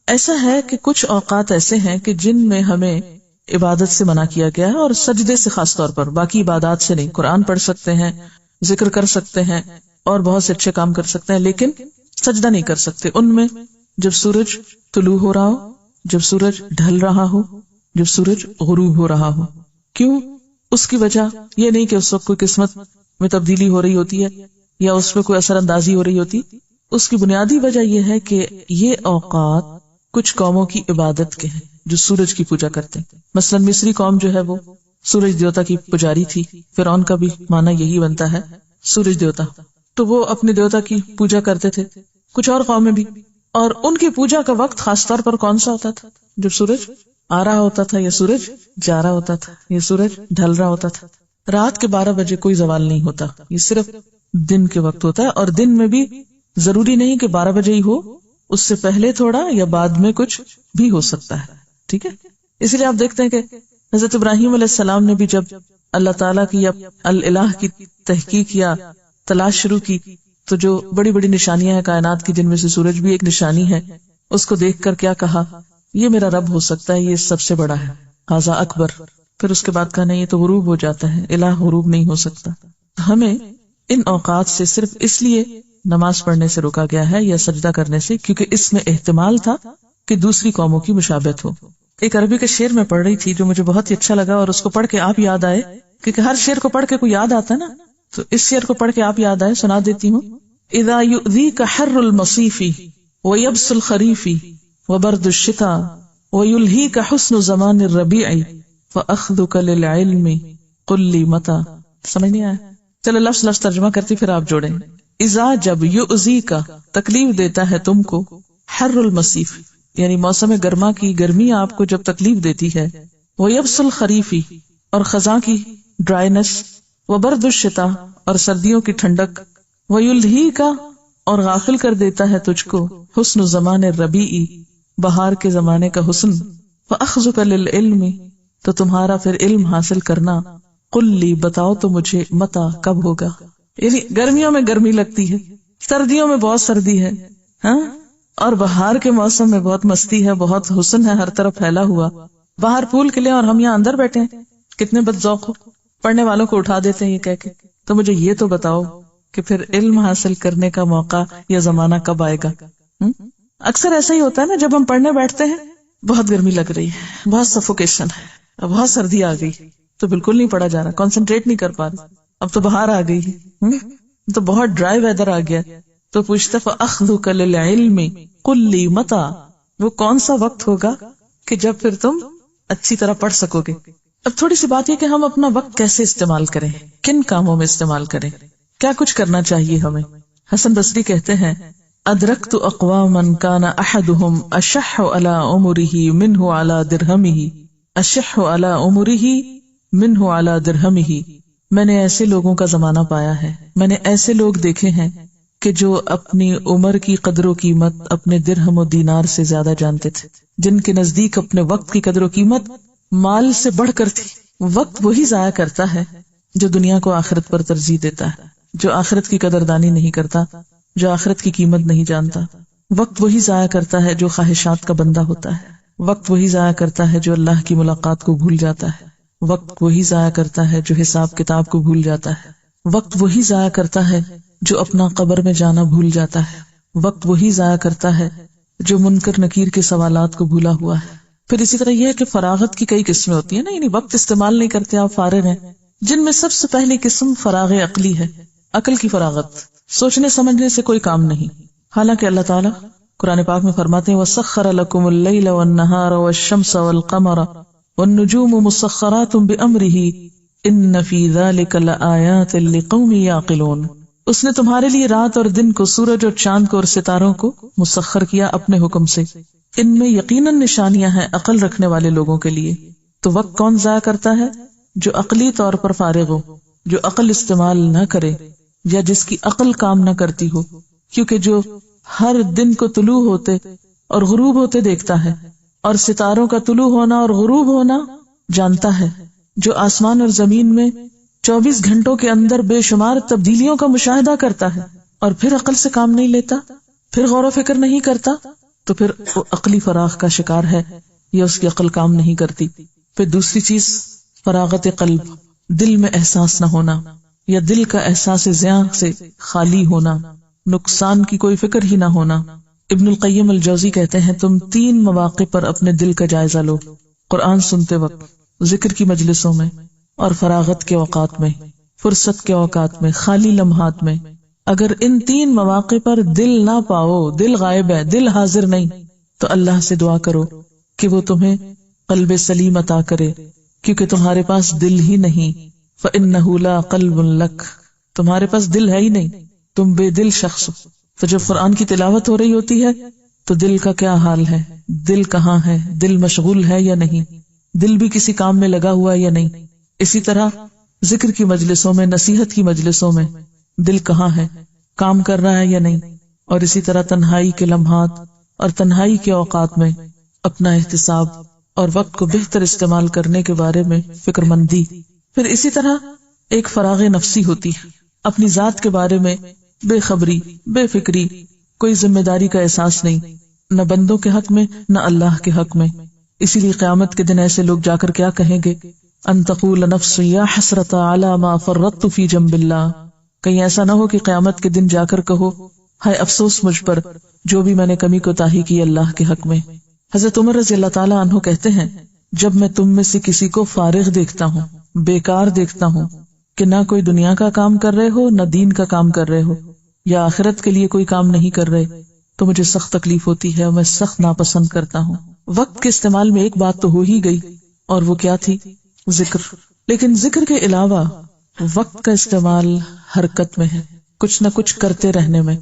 ایسا ہے کہ کچھ اوقات ایسے ہیں کہ جن میں ہمیں عبادت سے منع کیا گیا ہے، اور سجدے سے خاص طور پر، باقی عبادات سے نہیں۔ قرآن پڑھ سکتے ہیں، ذکر کر سکتے ہیں، اور بہت سے اچھے کام کر سکتے ہیں، لیکن سجدہ نہیں کر سکتے ان میں جب سورج طلوع ہو رہا ہو، جب سورج ڈھل رہا ہو، جب سورج غروب ہو رہا ہو۔ کیوں؟ اس کی وجہ یہ نہیں کہ اس وقت کوئی قسمت میں تبدیلی ہو رہی ہوتی ہے یا اس میں کوئی اثر اندازی ہو رہی ہوتی، اس کی بنیادی وجہ یہ ہے کہ یہ اوقات کچھ قوموں کی عبادت کے ہیں جو سورج کی پوجا کرتے ہیں۔ مثلا مصری قوم جو ہے وہ سورج دیوتا کی پجاری تھی، فرعون کا بھی معنی یہی بنتا ہے سورج دیوتا، تو وہ اپنے دیوتا کی پوجا کرتے تھے۔ کچھ اور قومیں بھی، اور ان کی پوجا کا وقت خاص طور پر کون سا ہوتا تھا؟ جب سورج آ رہا ہوتا تھا یا سورج جا رہا ہوتا تھا یا سورج ڈھل رہا ہوتا تھا۔ رات کے 12 بجے کوئی زوال نہیں ہوتا، یہ صرف دن کے وقت ہوتا ہے، اور دن میں بھی ضروری نہیں کہ 12 بجے ہی ہو، اس سے پہلے تھوڑا یا بعد میں کچھ بھی ہو سکتا ہے، ٹھیک ہے۔ اسی لیے آپ دیکھتے ہیں کہ حضرت ابراہیم علیہ السلام نے بھی جب اللہ تعالیٰ کی یا الہ کی تحقیق یا تلاش شروع کی، تو جو بڑی بڑی نشانیاں ہیں کائنات کی، جن میں سے سورج بھی ایک نشانی ہے، اس کو دیکھ کر کیا کہا؟ یہ میرا رب ہو سکتا ہے، یہ سب سے بڑا ہے، ھذا اکبر۔ پھر اس کے بعد کہا نہیں، یہ تو غروب ہو جاتا ہے، الہ غروب نہیں ہو سکتا۔ ہمیں ان اوقات سے صرف اس لیے نماز پڑھنے سے روکا گیا ہے یا سجدہ کرنے سے کیونکہ اس میں احتمال تھا کہ دوسری قوموں کی مشابہت ہو۔ ایک عربی کا شعر میں پڑھ رہی تھی جو مجھے بہت ہی اچھا لگا، اور اس کو پڑھ کے آپ یاد آئے، کیونکہ ہر شعر کو پڑھ کے کوئی یاد آتا ہے نا، تو اس شعر کو پڑھ کے آپ یاد آئے، سنا دیتی ہوں۔ اذا یؤذیک حر المصیف ویبس الخریف وبرد الشتاء ویلہیک حسن زمان الربیع فاخذک للعلم قل لی متی۔ سمجھ نہیں آیا؟ چلو لفظ لفظ ترجمہ کرتی پھر آپ جوڑیں۔ اذا جب یؤذیک تکلیف دیتا ہے تم کو، حر المصیف یعنی موسم گرما کی گرمی آپ کو جب تکلیف دیتی ہے، ویبس الخریفی اور خزاں کی ڈرائینس، وبرد الشتاء اور سردیوں کی ٹھنڈک، ویلہیک اور غافل کر دیتا ہے تجھ کو حسن زمان الربیع بہار کے زمانے کا حسن، فاخذک للعلم تو تمہارا پھر علم حاصل کرنا، قل لی بتاؤ تو مجھے متا کب ہوگا۔ یعنی گرمیوں میں گرمی لگتی ہے، سردیوں میں بہت سردی ہے، ہاں، اور بہار کے موسم میں بہت مستی ہے، بہت حسن ہے ہر طرف پھیلا ہوا، باہر پھول کھلے اور ہم یہاں اندر بیٹھے ہیں، کتنے بد ذوق ہو۔ پڑھنے والوں کو اٹھا دیتے ہیں یہ کہہ کے تو مجھے یہ تو بتاؤ کہ پھر علم حاصل کرنے کا موقع یا زمانہ کب آئے گا؟ اکثر ایسا ہی ہوتا ہے نا، جب ہم پڑھنے بیٹھتے ہیں بہت گرمی لگ رہی ہے، بہت سفوکیشن ہے، بہت سردی آ گئی، تو بالکل نہیں پڑھا جا رہا، کنسنٹریٹ نہیں کر پا رہا، اب تو باہر آ گئی تو بہت ڈرائی ویدر آ گیا، تو پوچھتا فَأَخْذُكَ لِلْعِلْمِ قُلْ لِي مَتَى، وہ کون سا وقت ہوگا کہ جب پھر تم اچھی طرح پڑھ سکو گے۔ اب تھوڑی سی بات یہ کہ ہم اپنا وقت کیسے استعمال کریں، کن کاموں میں استعمال کریں، کیا کچھ کرنا چاہیے ہمیں۔ حسن بصری کہتے ہیں ادرکت اقواما کان احدهم اشح علی عمره منه علی درہمہ، اشح علی عمره منه علی درہمہ، میں نے ایسے لوگوں کا زمانہ پایا ہے، میں نے ایسے لوگ دیکھے ہیں کہ جو اپنی عمر کی قدر و قیمت اپنے درہم و دینار سے زیادہ جانتے تھے، جن کے نزدیک اپنے وقت کی قدر و قیمت مال سے بڑھ کر تھی۔ وقت وہی ضائع کرتا ہے جو دنیا کو آخرت پر ترجیح دیتا ہے، جو آخرت کی قدردانی نہیں کرتا، جو آخرت کی قیمت نہیں جانتا۔ وقت وہی ضائع کرتا ہے جو خواہشات کا بندہ ہوتا ہے، وقت وہی ضائع کرتا ہے جو اللہ کی ملاقات کو بھول جاتا ہے، وقت وہی ضائع کرتا ہے جو حساب کتاب کو بھول جاتا ہے، وقت وہی ضائع کرتا ہے جو اپنا قبر میں جانا بھول جاتا ہے، وقت وہی ضائع کرتا ہے جو منکر نکیر کے سوالات کو بھولا ہوا ہے۔ پھر اسی طرح یہ ہے کہ فراغت کی کئی قسمیں ہوتی ہیں نا، یعنی وقت استعمال نہیں کرتے، آپ فارغ ہیں، جن میں سب سے پہلی قسم فراغ عقلی ہے، عقل کی فراغت، سوچنے سمجھنے سے کوئی کام نہیں۔ حالانکہ اللہ تعالیٰ قرآن پاک میں فرماتے ہیں وَسَخَّرَ لَكُمُ اللَّيْلَ وَالنَّهَارَ وَالشَّمْسَ وَالْقَمَرَ وَالنُّجُومُ مُسَخَّرَاتٌ بِأَمْرِهِ إِنَّ فِي ذَلِكَ لَآيَاتٍ لِقَوْمٍ يَعْقِلُونَ، اس نے تمہارے لیے رات اور دن کو، سورج اور چاند کو اور ستاروں کو مسخر کیا اپنے حکم سے، ان میں یقیناً نشانیاں ہیں عقل رکھنے والے لوگوں کے لیے۔ تو وقت کون ضائع کرتا ہے؟ جو عقلی طور پر فارغ ہو، جو عقل استعمال نہ کرے یا جس کی عقل کام نہ کرتی ہو، کیونکہ جو ہر دن کو طلوع ہوتے اور غروب ہوتے دیکھتا ہے اور ستاروں کا طلوع ہونا اور غروب ہونا جانتا ہے، جو آسمان اور زمین میں 24 گھنٹوں کے اندر بے شمار تبدیلیوں کا مشاہدہ کرتا ہے اور پھر عقل سے کام نہیں لیتا، پھر غور و فکر نہیں کرتا، تو پھر وہ عقلی فراغ کا شکار ہے یا اس کی عقل کام نہیں کرتی۔ پھر دوسری چیز فراغت قلب، دل میں احساس نہ ہونا یا دل کا احساس زیاں سے خالی ہونا، نقصان کی کوئی فکر ہی نہ ہونا۔ ابن القیم الجوزی کہتے ہیں تم 3 مواقع پر اپنے دل کا جائزہ لو، قرآن سنتے وقت، ذکر کی مجلسوں میں اور فراغت کے اوقات میں، فرصت کے اوقات میں، خالی لمحات میں۔ اگر ان 3 مواقع پر دل نہ پاؤ، دل غائب ہے، دل حاضر نہیں، تو اللہ سے دعا کرو کہ وہ تمہیں قلب سلیم عطا کرے، کیونکہ تمہارے پاس دل ہی نہیں، فَإِنَّهُ لَا قَلْبٌ لَكَ، تمہارے پاس دل ہے ہی نہیں، تم بے دل شخص ہو۔ تو جب قرآن کی تلاوت ہو رہی ہوتی ہے تو دل کا کیا حال ہے، دل کہاں ہے، دل مشغول ہے یا نہیں، دل بھی کسی کام میں لگا ہوا ہے یا نہیں۔ اسی طرح ذکر کی مجلسوں میں، نصیحت کی مجلسوں میں دل کہاں ہے، کام کر رہا ہے یا نہیں۔ اور اسی طرح تنہائی کے لمحات اور تنہائی کے اوقات میں اپنا احتساب اور وقت کو بہتر استعمال کرنے کے بارے میں فکر مندی۔ پھر اسی طرح ایک فراغ نفسی ہوتی ہے، اپنی ذات کے بارے میں بے خبری، بے فکری، کوئی ذمہ داری کا احساس نہیں، نہ بندوں کے حق میں نہ اللہ کے حق میں۔ اسی لیے قیامت کے دن ایسے لوگ جا کر کیا کہیں گے، ان تقول نفس یا حسرت علی ما فرطت فی جنب اللہ، کہیں ایسا نہ ہو کہ قیامت کے دن جا کر کہو ہائے افسوس مجھ پر جو بھی میں نے کمی کوتاہی کی اللہ کے حق میں۔ حضرت عمر رضی اللہ تعالی عنہ کہتے ہیں جب میں تم میں سے کسی کو فارغ دیکھتا ہوں، بیکار دیکھتا ہوں کہ نہ کوئی دنیا کا کام کر رہے ہو، نہ دین کا کام کر رہے ہو، یا آخرت کے لیے کوئی کام نہیں کر رہے، تو مجھے سخت تکلیف ہوتی ہے اور میں سخت ناپسند کرتا ہوں۔ وقت کے استعمال میں ایک بات تو ہو ہی گئی، اور وہ کیا تھی؟ ذکر۔ لیکن ذکر کے علاوہ وقت کا استعمال حرکت میں ہے، کچھ نہ کچھ کرتے رہنے میں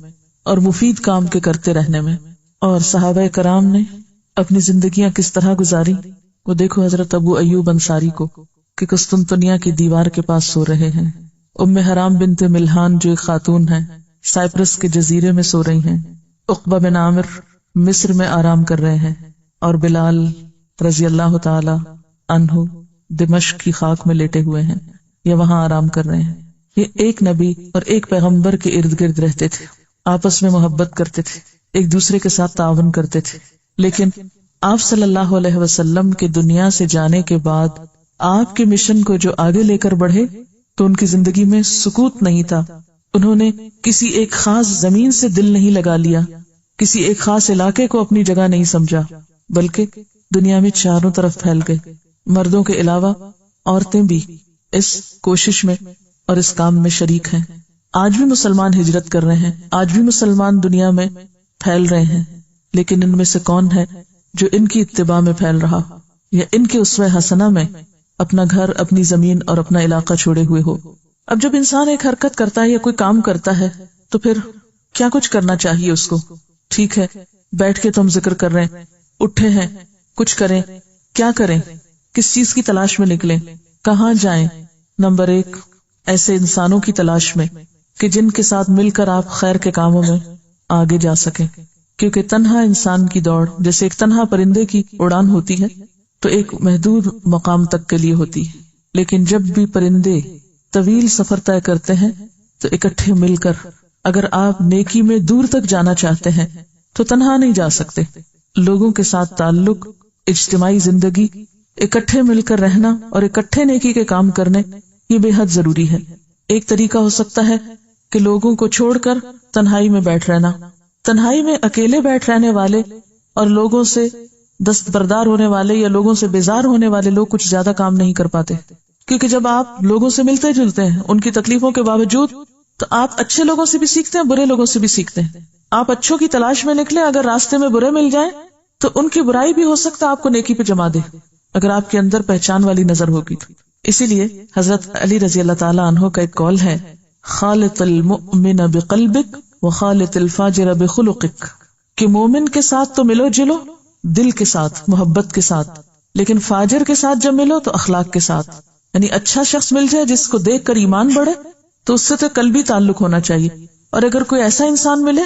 اور مفید کام کے کرتے رہنے میں۔ اور صحابہ کرام نے اپنی زندگیاں کس طرح گزاری، وہ دیکھو حضرت ابو ایوب انصاری کو کہ قسطنطنیہ کی دیوار کے پاس سو رہے ہیں، ام حرام بنت ملحان جو ایک خاتون ہے سائپرس کے جزیرے میں سو رہی ہیں، عقبہ بن عامر مصر میں آرام کر رہے ہیں، اور بلال رضی اللہ تعالی عنہ دمشق کی خاک میں لیٹے ہوئے ہیں یا وہاں آرام کر رہے ہیں۔ یہ ایک نبی اور ایک پیغمبر کے ارد گرد رہتے تھے، آپس میں محبت کرتے تھے، ایک دوسرے کے ساتھ تعاون کرتے تھے۔ لیکن آپ صلی اللہ علیہ وسلم کے دنیا سے جانے کے بعد آپ کے مشن کو جو آگے لے کر بڑھے تو ان کی زندگی میں سکوت نہیں تھا. انہوں نے کسی ایک خاص زمین سے دل نہیں لگا لیا، کسی ایک خاص علاقے کو اپنی جگہ نہیں سمجھا، بلکہ دنیا میں چاروں طرف پھیل گئے. مردوں کے علاوہ عورتیں بھی اس کوشش میں اور اس کام میں شریک ہیں. آج بھی مسلمان ہجرت کر رہے ہیں، آج بھی مسلمان دنیا میں پھیل رہے ہیں، لیکن ان میں سے کون ہے جو ان کی اتباع میں پھیل رہا یا ان کے اسوہ حسنہ میں اپنا گھر، اپنی زمین اور اپنا علاقہ چھوڑے ہوئے ہو. اب جب انسان ایک حرکت کرتا ہے یا کوئی کام کرتا ہے تو پھر کیا کچھ کرنا چاہیے اس کو. ٹھیک ہے، بیٹھ کے تو ہم ذکر کر رہے ہیں، اٹھے ہیں، کچھ کریں. کیا کریں؟ کس چیز کی تلاش میں نکلیں؟ کہاں جائیں؟ نمبر 1، ایسے انسانوں کی تلاش میں کہ جن کے ساتھ مل کر آپ خیر کے کاموں میں آگے جا سکیں. کیونکہ تنہا انسان کی دوڑ جیسے ایک تنہا پرندے کی اڑان ہوتی ہے تو ایک محدود مقام تک کے لیے ہوتی ہے، لیکن جب بھی پرندے طویل سفر طے کرتے ہیں تو اکٹھے مل کر اگر آپ نیکی میں دور تک جانا چاہتے ہیں تو تنہا نہیں جا سکتے. لوگوں کے ساتھ تعلق، اجتماعی زندگی، اکٹھے مل کر رہنا اور اکٹھے نیکی کے کام کرنے، یہ بے حد ضروری ہے. ایک طریقہ ہو سکتا ہے کہ لوگوں کو چھوڑ کر تنہائی میں بیٹھ رہنا. تنہائی میں اکیلے بیٹھ رہنے والے اور لوگوں سے دستبردار ہونے والے یا لوگوں سے بیزار ہونے والے لوگ کچھ زیادہ کام نہیں کر پاتے، کیونکہ جب آپ لوگوں سے ملتے جلتے ہیں ان کی تکلیفوں کے باوجود تو آپ اچھے لوگوں سے بھی سیکھتے ہیں، برے لوگوں سے بھی سیکھتے ہیں. آپ اچھوں کی تلاش میں نکلے، اگر راستے میں برے مل جائیں تو ان کی برائی بھی ہو سکتا ہے آپ کو نیکی پہ جما دے اگر آپ کے اندر پہچان والی نظر ہوگی. اسی لیے حضرت علی رضی اللہ تعالی عنہ کا ایک قول ہے، خالط المؤمن بقلبک وخالط الفاجر بخلقک، کہ مومن کے ساتھ تو ملو جلو دل کے ساتھ، محبت کے ساتھ، لیکن فاجر کے ساتھ جب ملو تو اخلاق کے ساتھ. یعنی اچھا شخص مل جائے جس کو دیکھ کر ایمان بڑھے تو اس سے تو قلبی تعلق ہونا چاہیے، اور اگر کوئی ایسا انسان ملے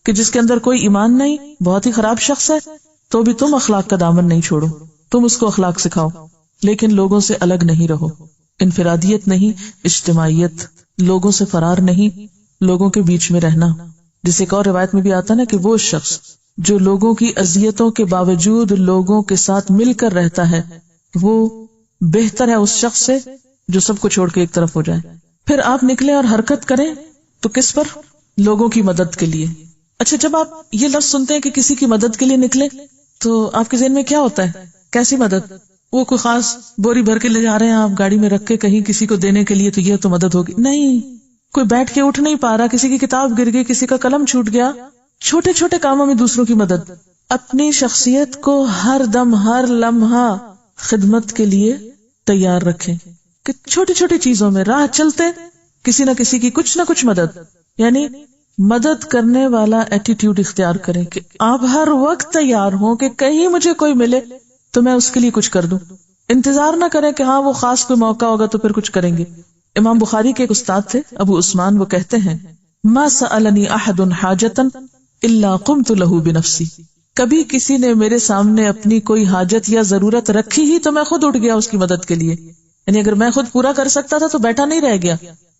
کہ جس کے اندر کوئی ایمان نہیں، بہت ہی خراب شخص ہے، تو بھی تم اخلاق کا دامن نہیں چھوڑو، تم اس کو اخلاق سکھاؤ، لیکن لوگوں سے الگ نہیں رہو. انفرادیت نہیں، اجتماعیت، لوگوں سے فرار نہیں، لوگوں کے بیچ میں رہنا. جس ایک اور روایت میں بھی آتا نا کہ وہ شخص جو لوگوں کی اذیتوں کے باوجود لوگوں کے ساتھ مل کر رہتا ہے وہ بہتر ہے اس شخص سے جو سب کو چھوڑ کے ایک طرف ہو جائے. پھر آپ نکلے اور حرکت کریں تو کس پر؟ لوگوں کی مدد کے لیے. اچھا، جب آپ یہ لفظ سنتے ہیں کہ کسی کی مدد کے لیے نکلے تو آپ کے ذہن میں کیا ہوتا ہے؟ کیسی مدد؟ وہ کوئی خاص بوری بھر کے لے جا رہے ہیں آپ گاڑی میں رکھ کے کہیں کسی کو دینے کے لیے تو یہ تو مدد ہوگی؟ نہیں. کوئی بیٹھ کے اٹھ نہیں پا رہا، کسی کی کتاب گر گئی، کسی کا قلم چھوٹ گیا، چھوٹے چھوٹے کاموں میں دوسروں کی مدد. اپنی شخصیت کو ہر دم ہر لمحہ خدمت کے لیے تیار رکھیں کہ چھوٹی چھوٹی چیزوں میں راہ چلتے کسی نہ کسی کی کچھ نہ کچھ مدد، یعنی مدد کرنے والا ایٹیٹیوڈ اختیار کریں کہ آپ ہر وقت تیار ہوں کہ کہیں مجھے کوئی ملے تو میں اس کے لیے کچھ کر دوں. انتظار نہ کریں کہ ہاں وہ خاص کوئی موقع ہوگا تو پھر کچھ کریں گے. امام بخاری کے ایک استاد تھے ابو عثمان، وہ کہتے ہیں ما سألنی احد حاجتا الا قمت له بنفسی، کبھی کسی نے میرے سامنے اپنی کوئی حاجت یا ضرورت رکھی ہی تو میں خود اٹھ گیا اس کی مدد کے لیے. یعنی اگر میں خود پورا کر سکتا تھا تو بیٹھا نہیں رہ گیا،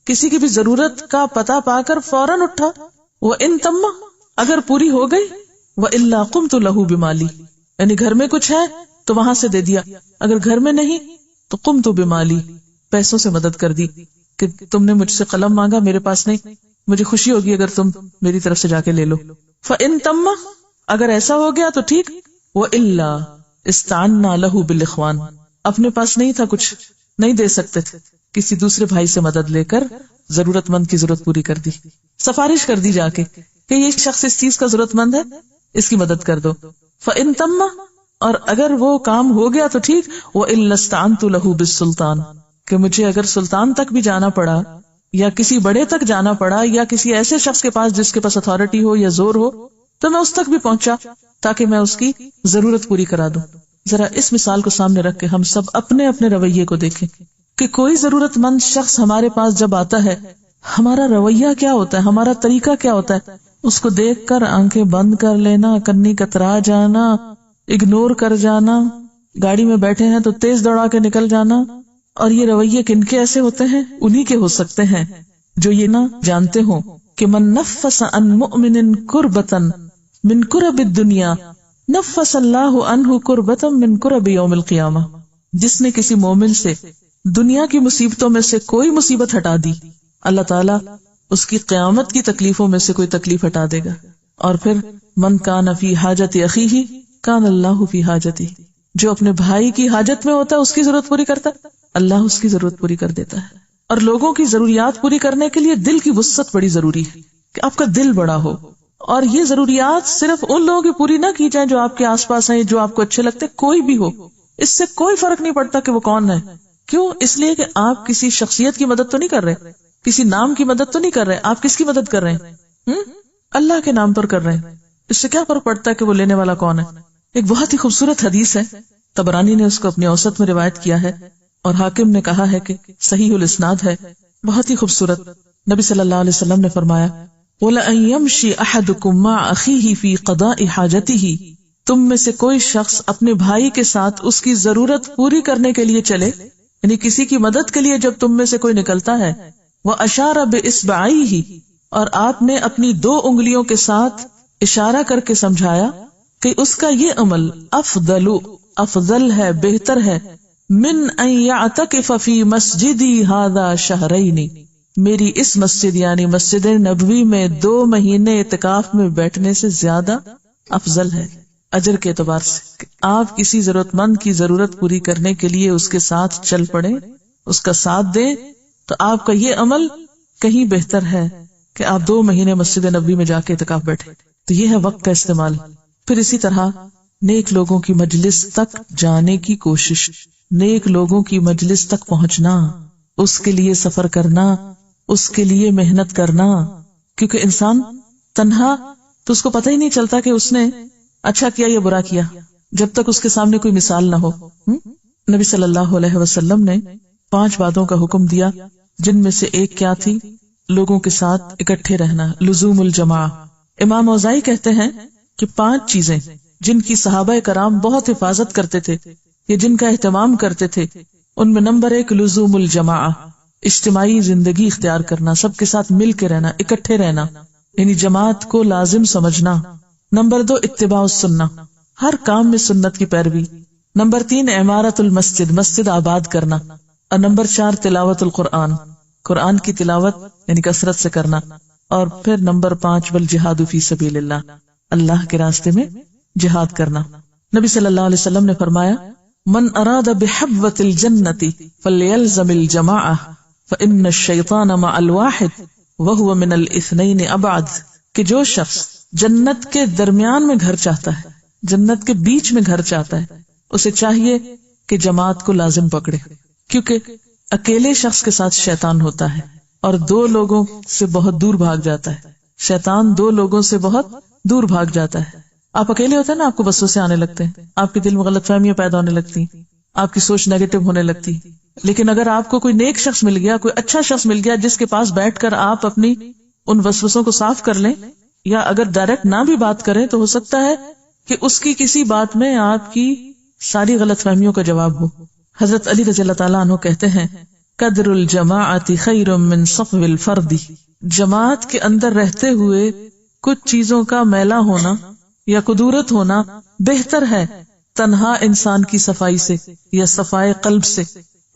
کسی کی بھی ضرورت کا پتہ پا کر فوراً اٹھا. وَإِن تَمَّ، اگر پوری ہو گئی، وَإِلَّا قُمْتُ لَهُ بِمَالِي، یعنی گھر میں کچھ ہے تو وہاں سے دے دیا، اگر گھر میں نہیں تو قُمْتُ بِمَالِي، پیسوں سے مدد کر دی کہ تم نے مجھ سے قلم مانگا، میرے پاس نہیں، مجھے خوشی ہوگی اگر تم میری طرف سے جا کے لے لو. فَإِن تَمَّ، اگر ایسا ہو گیا تو ٹھیک، وَإِلَّا اسْتَعَنَّا لَهُ بِالْإِخْوَانِ، اپنے پاس نہیں تھا، کچھ نہیں دے سکتے تھے، کسی دوسرے بھائی سے مدد لے کر ضرورت مند کی ضرورت پوری کر دی، سفارش کر دی جا کے کہ یہ شخص اس چیز کا ضرورت مند ہے، اس کی مدد کر دو. فَإِن تَمَّ، اور اگر وہ کام ہو گیا تو ٹھیک، وَإِلَّا اسْتَعَنْتُ لَهُ بِالسُّلْطَانِ، کہ مجھے اگر سلطان تک بھی جانا پڑا یا کسی بڑے تک جانا پڑا یا کسی ایسے شخص کے پاس جس کے پاس اتھارٹی ہو یا زور ہو تو میں اس تک بھی پہنچا تاکہ میں اس کی ضرورت پوری کرا دوں. ذرا اس مثال کو سامنے رکھ کے ہم سب اپنے اپنے رویے کو دیکھیں کہ کوئی ضرورت مند شخص ہمارے پاس جب آتا ہے ہمارا رویہ کیا ہوتا ہے، ہمارا طریقہ کیا ہوتا ہے؟ اس کو دیکھ کر آنکھیں بند کر لینا، کنی کترا جانا، اگنور کر جانا، گاڑی میں بیٹھے ہیں تو تیز دوڑا کے نکل جانا. اور یہ رویے کن کے ایسے ہوتے ہیں؟ انہی کے ہو سکتے ہیں جو یہ نہ جانتے ہوں کہ من نفس عن مؤمن کربتا من کرب الدنیا نفس اللہ عنہ کربتا من کرب یوم القیامہ، جس نے کسی مومن سے دنیا کی مصیبتوں میں سے کوئی مصیبت ہٹا دی، اللہ تعالیٰ اس کی قیامت کی تکلیفوں میں سے کوئی تکلیف ہٹا دے گا. اور پھر من کان فی حاجت اخیہ کان اللہ فی حاجتہ، جو اپنے بھائی کی حاجت میں ہوتا ہے، اس کی ضرورت پوری کرتا ہے، اللہ اس کی ضرورت پوری کر دیتا ہے. اور لوگوں کی ضروریات پوری کرنے کے لیے دل کی وسعت بڑی ضروری ہے کہ آپ کا دل بڑا ہو. اور یہ ضروریات صرف ان لوگوں کی پوری نہ کی جائیں جو آپ کے آس پاس ہیں، جو آپ کو اچھے لگتے، کوئی بھی ہو، اس سے کوئی فرق نہیں پڑتا کہ وہ کون ہے. کیوں؟ اس لیے کہ آپ کسی شخصیت کی مدد تو نہیں کر رہے، کسی نام کی مدد تو نہیں کر رہے، آپ کس کی مدد کر رہے ہیں؟ اللہ کے نام پر کر رہے ہیں. اس سے کیا فرق پڑتا ہے کہ وہ لینے والا کون ہے؟ ایک بہت ہی خوبصورت حدیث ہے، طبرانی نے اس کو اپنی اوسط میں روایت کیا ہے اور حاکم نے کہا ہے کہ صحیح الاسناد ہے، بہت ہی خوبصورت. نبی صلی اللہ علیہ وسلم نے فرمایا وَلَأَن يَمْشِي أَحَدُكُمْ مَعَ أَخِيهِ فِي قَضَاءِ حَاجَتِهِ، تم میں سے کوئی شخص اپنے بھائی کے ساتھ اس کی ضرورت پوری کرنے کے لیے چلے، یعنی کسی کی مدد کے لیے جب تم میں سے کوئی نکلتا ہے، وَأَشَارَ بِإِصْبَعَيْهِ، اور آپ نے اپنی 2 انگلیوں کے ساتھ اشارہ کر کے سمجھایا کہ اس کا یہ عمل افضل ہے، بہتر ہے، من ان یعتکف فی مسجدی ھذا شہرین، میری اس مسجد یعنی مسجد نبوی میں 2 مہینے اعتکاف میں بیٹھنے سے زیادہ افضل ہے اجر کے اعتبار سے. کہ آپ کسی ضرورت مند کی ضرورت پوری کرنے کے لیے اس کے ساتھ چل پڑے، اس کا ساتھ دیں، تو آپ کا یہ عمل کہیں بہتر ہے کہ آپ 2 مہینے مسجد نبوی میں جا کے اعتکاف بیٹھے. تو یہ ہے وقت کا استعمال. پھر اسی طرح نیک لوگوں کی مجلس تک جانے کی کوشش، نیک لوگوں کی مجلس تک پہنچنا، اس کے لیے سفر کرنا، اس کے لیے محنت کرنا. کیونکہ انسان تنہا تو اس کو پتہ ہی نہیں چلتا کہ اس نے اچھا کیا یا برا کیا، جب تک اس کے سامنے کوئی مثال نہ ہو. نبی صلی اللہ علیہ وسلم نے 5 باتوں کا حکم دیا، جن میں سے ایک کیا تھی؟ لوگوں کے ساتھ اکٹھے رہنا، لزوم الجماع. امام اوزاعی کہتے ہیں کہ 5 چیزیں جن کی صحابہ کرام بہت حفاظت کرتے تھے یا جن کا اہتمام کرتے تھے، ان میں نمبر 1 لزوم الجماع، اجتماعی زندگی اختیار کرنا، سب کے ساتھ مل کے رہنا، اکٹھے رہنا، یعنی جماعت کو لازم سمجھنا. نمبر 2 اتباع السنہ، ہر کام میں سنت کی پیروی. نمبر 3 عمارت المسجد، مسجد آباد کرنا. اور نمبر 4 تلاوت القرآن، قرآن کی تلاوت یعنی کثرت سے کرنا. اور پھر نمبر 5 والجہاد فی سبیل اللہ، اللہ کے راستے میں جہاد کرنا. نبی صلی اللہ علیہ وسلم نے فرمایا من اراد بحبوۃ الجنۃ فلیلزم الجماعہ فإن الشیطان مع الواحد وهو من الاثنین ابعد، کہ جو شخص جنت کے درمیان میں گھر چاہتا ہے، جنت کے بیچ میں گھر چاہتا ہے، اسے چاہیے کہ جماعت کو لازم پکڑے، کیونکہ اکیلے شخص کے ساتھ شیطان ہوتا ہے اور 2 لوگوں سے بہت دور بھاگ جاتا ہے. شیطان 2 لوگوں سے بہت دور بھاگ جاتا ہے. آپ اکیلے ہوتے ہیں نا، آپ کو وسوسے آنے لگتے ہیں، آپ کے دل میں غلط فہمیاں پیدا ہونے لگتی ہیں، آپ کی سوچ نیگیٹو ہونے لگتی. لیکن اگر آپ کو کوئی نیک شخص مل گیا، کوئی اچھا شخص مل گیا جس کے پاس بیٹھ کر آپ اپنی ان وسوسوں کو صاف کر لیں، یا اگر ڈائریکٹ نہ بھی بات کریں تو ہو سکتا ہے کہ اس کی کسی بات میں آپ کی ساری غلط فہمیوں کا جواب ہو. حضرت علی رضی اللہ تعالیٰ عنہ کہتے ہیں قدر الجماعت خیر من صفو الفرد، جماعت کے اندر رہتے ہوئے کچھ چیزوں کا میلا ہونا یا قدورت ہونا بہتر ہے تنہا انسان کی صفائی سے یا صفائے قلب سے.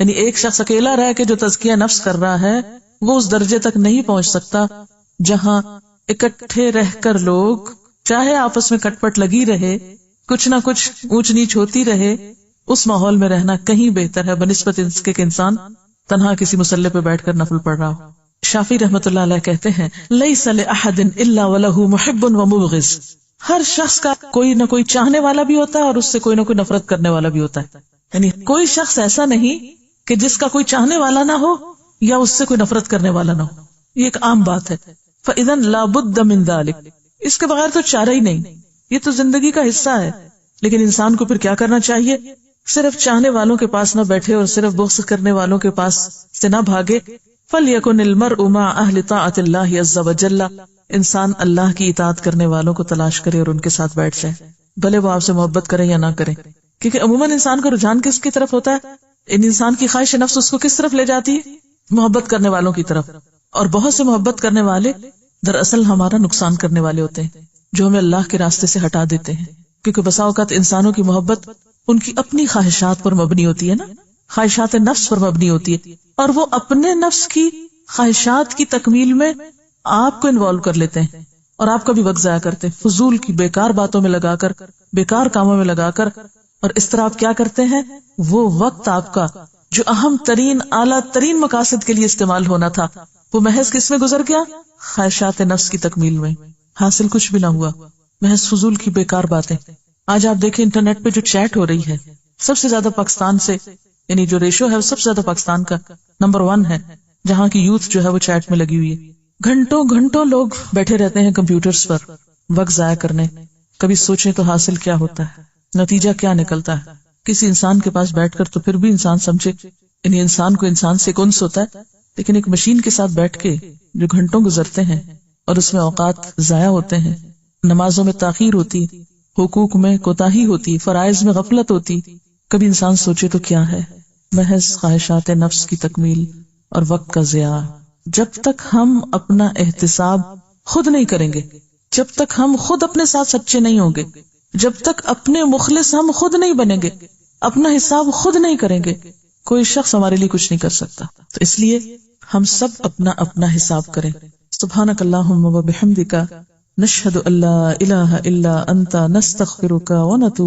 یعنی ایک شخص اکیلا رہ کے جو تزکیہ نفس کر رہا ہے وہ اس درجے تک نہیں پہنچ سکتا جہاں اکٹھے رہ کر لوگ چاہے آپس میں کٹ پٹ لگی رہے، کچھ نہ کچھ اونچ نیچ ہوتی رہے، اس ماحول میں رہنا کہیں بہتر ہے بنسبت اس کے کہ انسان تنہا کسی مصلی پہ بیٹھ کر نفل پڑھ رہا ہو. شافعی رحمۃ اللہ علیہ کہتے ہیں لیس لأحد الا وله محب ومبغض، ہر شخص کا کوئی نہ کوئی چاہنے والا بھی ہوتا ہے اور اس سے کوئی نہ کوئی نفرت کرنے والا بھی ہوتا ہے. یعنی کوئی شخص ایسا نہیں کہ جس کا کوئی چاہنے والا نہ ہو یا اس سے کوئی نفرت کرنے والا نہ ہو، یہ ایک عام بات ہے. فإذن لا بد من ذلك، اس کے بغیر تو چارہ ہی نہیں، یہ تو زندگی کا حصہ ہے. لیکن انسان کو پھر کیا کرنا چاہیے؟ صرف چاہنے والوں کے پاس نہ بیٹھے اور صرف بغض کرنے والوں کے پاس سے نہ بھاگے. فَلْيَكُنِ الْمَرْءُ مَعَ أَهْلِ طَاعَةِ اللَّهِ عَزَّ وَجَلَّ، انسان اللہ کی اطاعت کرنے والوں کو تلاش کرے اور ان کے ساتھ بیٹھ جائے، بھلے وہ آپ سے محبت کریں یا نہ کریں. کیونکہ عموماً انسان کا رجحان کس کی طرف ہوتا ہے؟ انسان کی خواہش نفس اس کو کس طرف لے جاتی ہے؟ محبت کرنے والوں کی طرف. اور بہت سے محبت کرنے والے دراصل ہمارا نقصان کرنے والے ہوتے ہیں، جو ہمیں اللہ کے راستے سے ہٹا دیتے ہیں. کیونکہ بسا اوقات انسانوں کی محبت ان کی اپنی خواہشات پر مبنی ہوتی ہے نا، خواہشات نفس پر مبنی ہوتی ہے، اور وہ اپنے نفس کی خواہشات کی تکمیل میں آپ کو انوالو کر لیتے ہیں اور آپ کا بھی وقت ضائع کرتے ہیں، فضول کی بیکار باتوں میں لگا کر، بیکار کاموں میں لگا کر، اور اس طرح آپ کیا کرتے ہیں، وہ وقت آپ کا جو اہم ترین اعلیٰ ترین مقاصد کے لیے استعمال ہونا تھا، وہ محض کس میں گزر گیا؟ خواہشات نفس کی تکمیل میں، حاصل کچھ بھی نہ ہوا، محض فضول کی بیکار باتیں۔ آج آپ دیکھیں انٹرنیٹ پہ جو چیٹ ہو رہی ہے، سب سے زیادہ پاکستان سے، یعنی جو ریشو ہے وہ سب سے زیادہ پاکستان کا نمبر 1 ہے، جہاں کی یوتھ جو ہے وہ چیٹ میں لگی ہوئی ہے۔ گھنٹوں گھنٹوں لوگ بیٹھے رہتے ہیں کمپیوٹرز پر وقت ضائع کرنے۔ کبھی سوچیں تو حاصل کیا ہوتا ہے، نتیجہ کیا نکلتا ہے؟ کسی انسان کے پاس بیٹھ کر تو پھر بھی انسان سمجھے، یعنی انسان کو انسان سے انس ہوتا ہے، لیکن ایک مشین کے ساتھ بیٹھ کے جو گھنٹوں گزرتے ہیں اور اس میں اوقات ضائع ہوتے ہیں، نمازوں میں تاخیر ہوتی، حقوق میں کوتاہی ہوتی، فرائض میں غفلت ہوتی، کبھی انسان سوچے تو کیا ہے؟ محض خواہشات نفس کی تکمیل اور وقت کا ضیاع۔ جب تک ہم اپنا احتساب خود نہیں کریں گے، جب تک ہم خود اپنے ساتھ سچے نہیں ہوں گے، جب تک اپنے مخلص ہم خود نہیں بنیں گے، اپنا حساب خود نہیں کریں گے، کوئی شخص ہمارے لیے کچھ نہیں کر سکتا۔ تو اس لیے ہم سب اپنا اپنا حساب کریں۔ سبحانک اللہم و بحمدک، نشہد ان لا الہ الا انت، نستغفرک و نتوب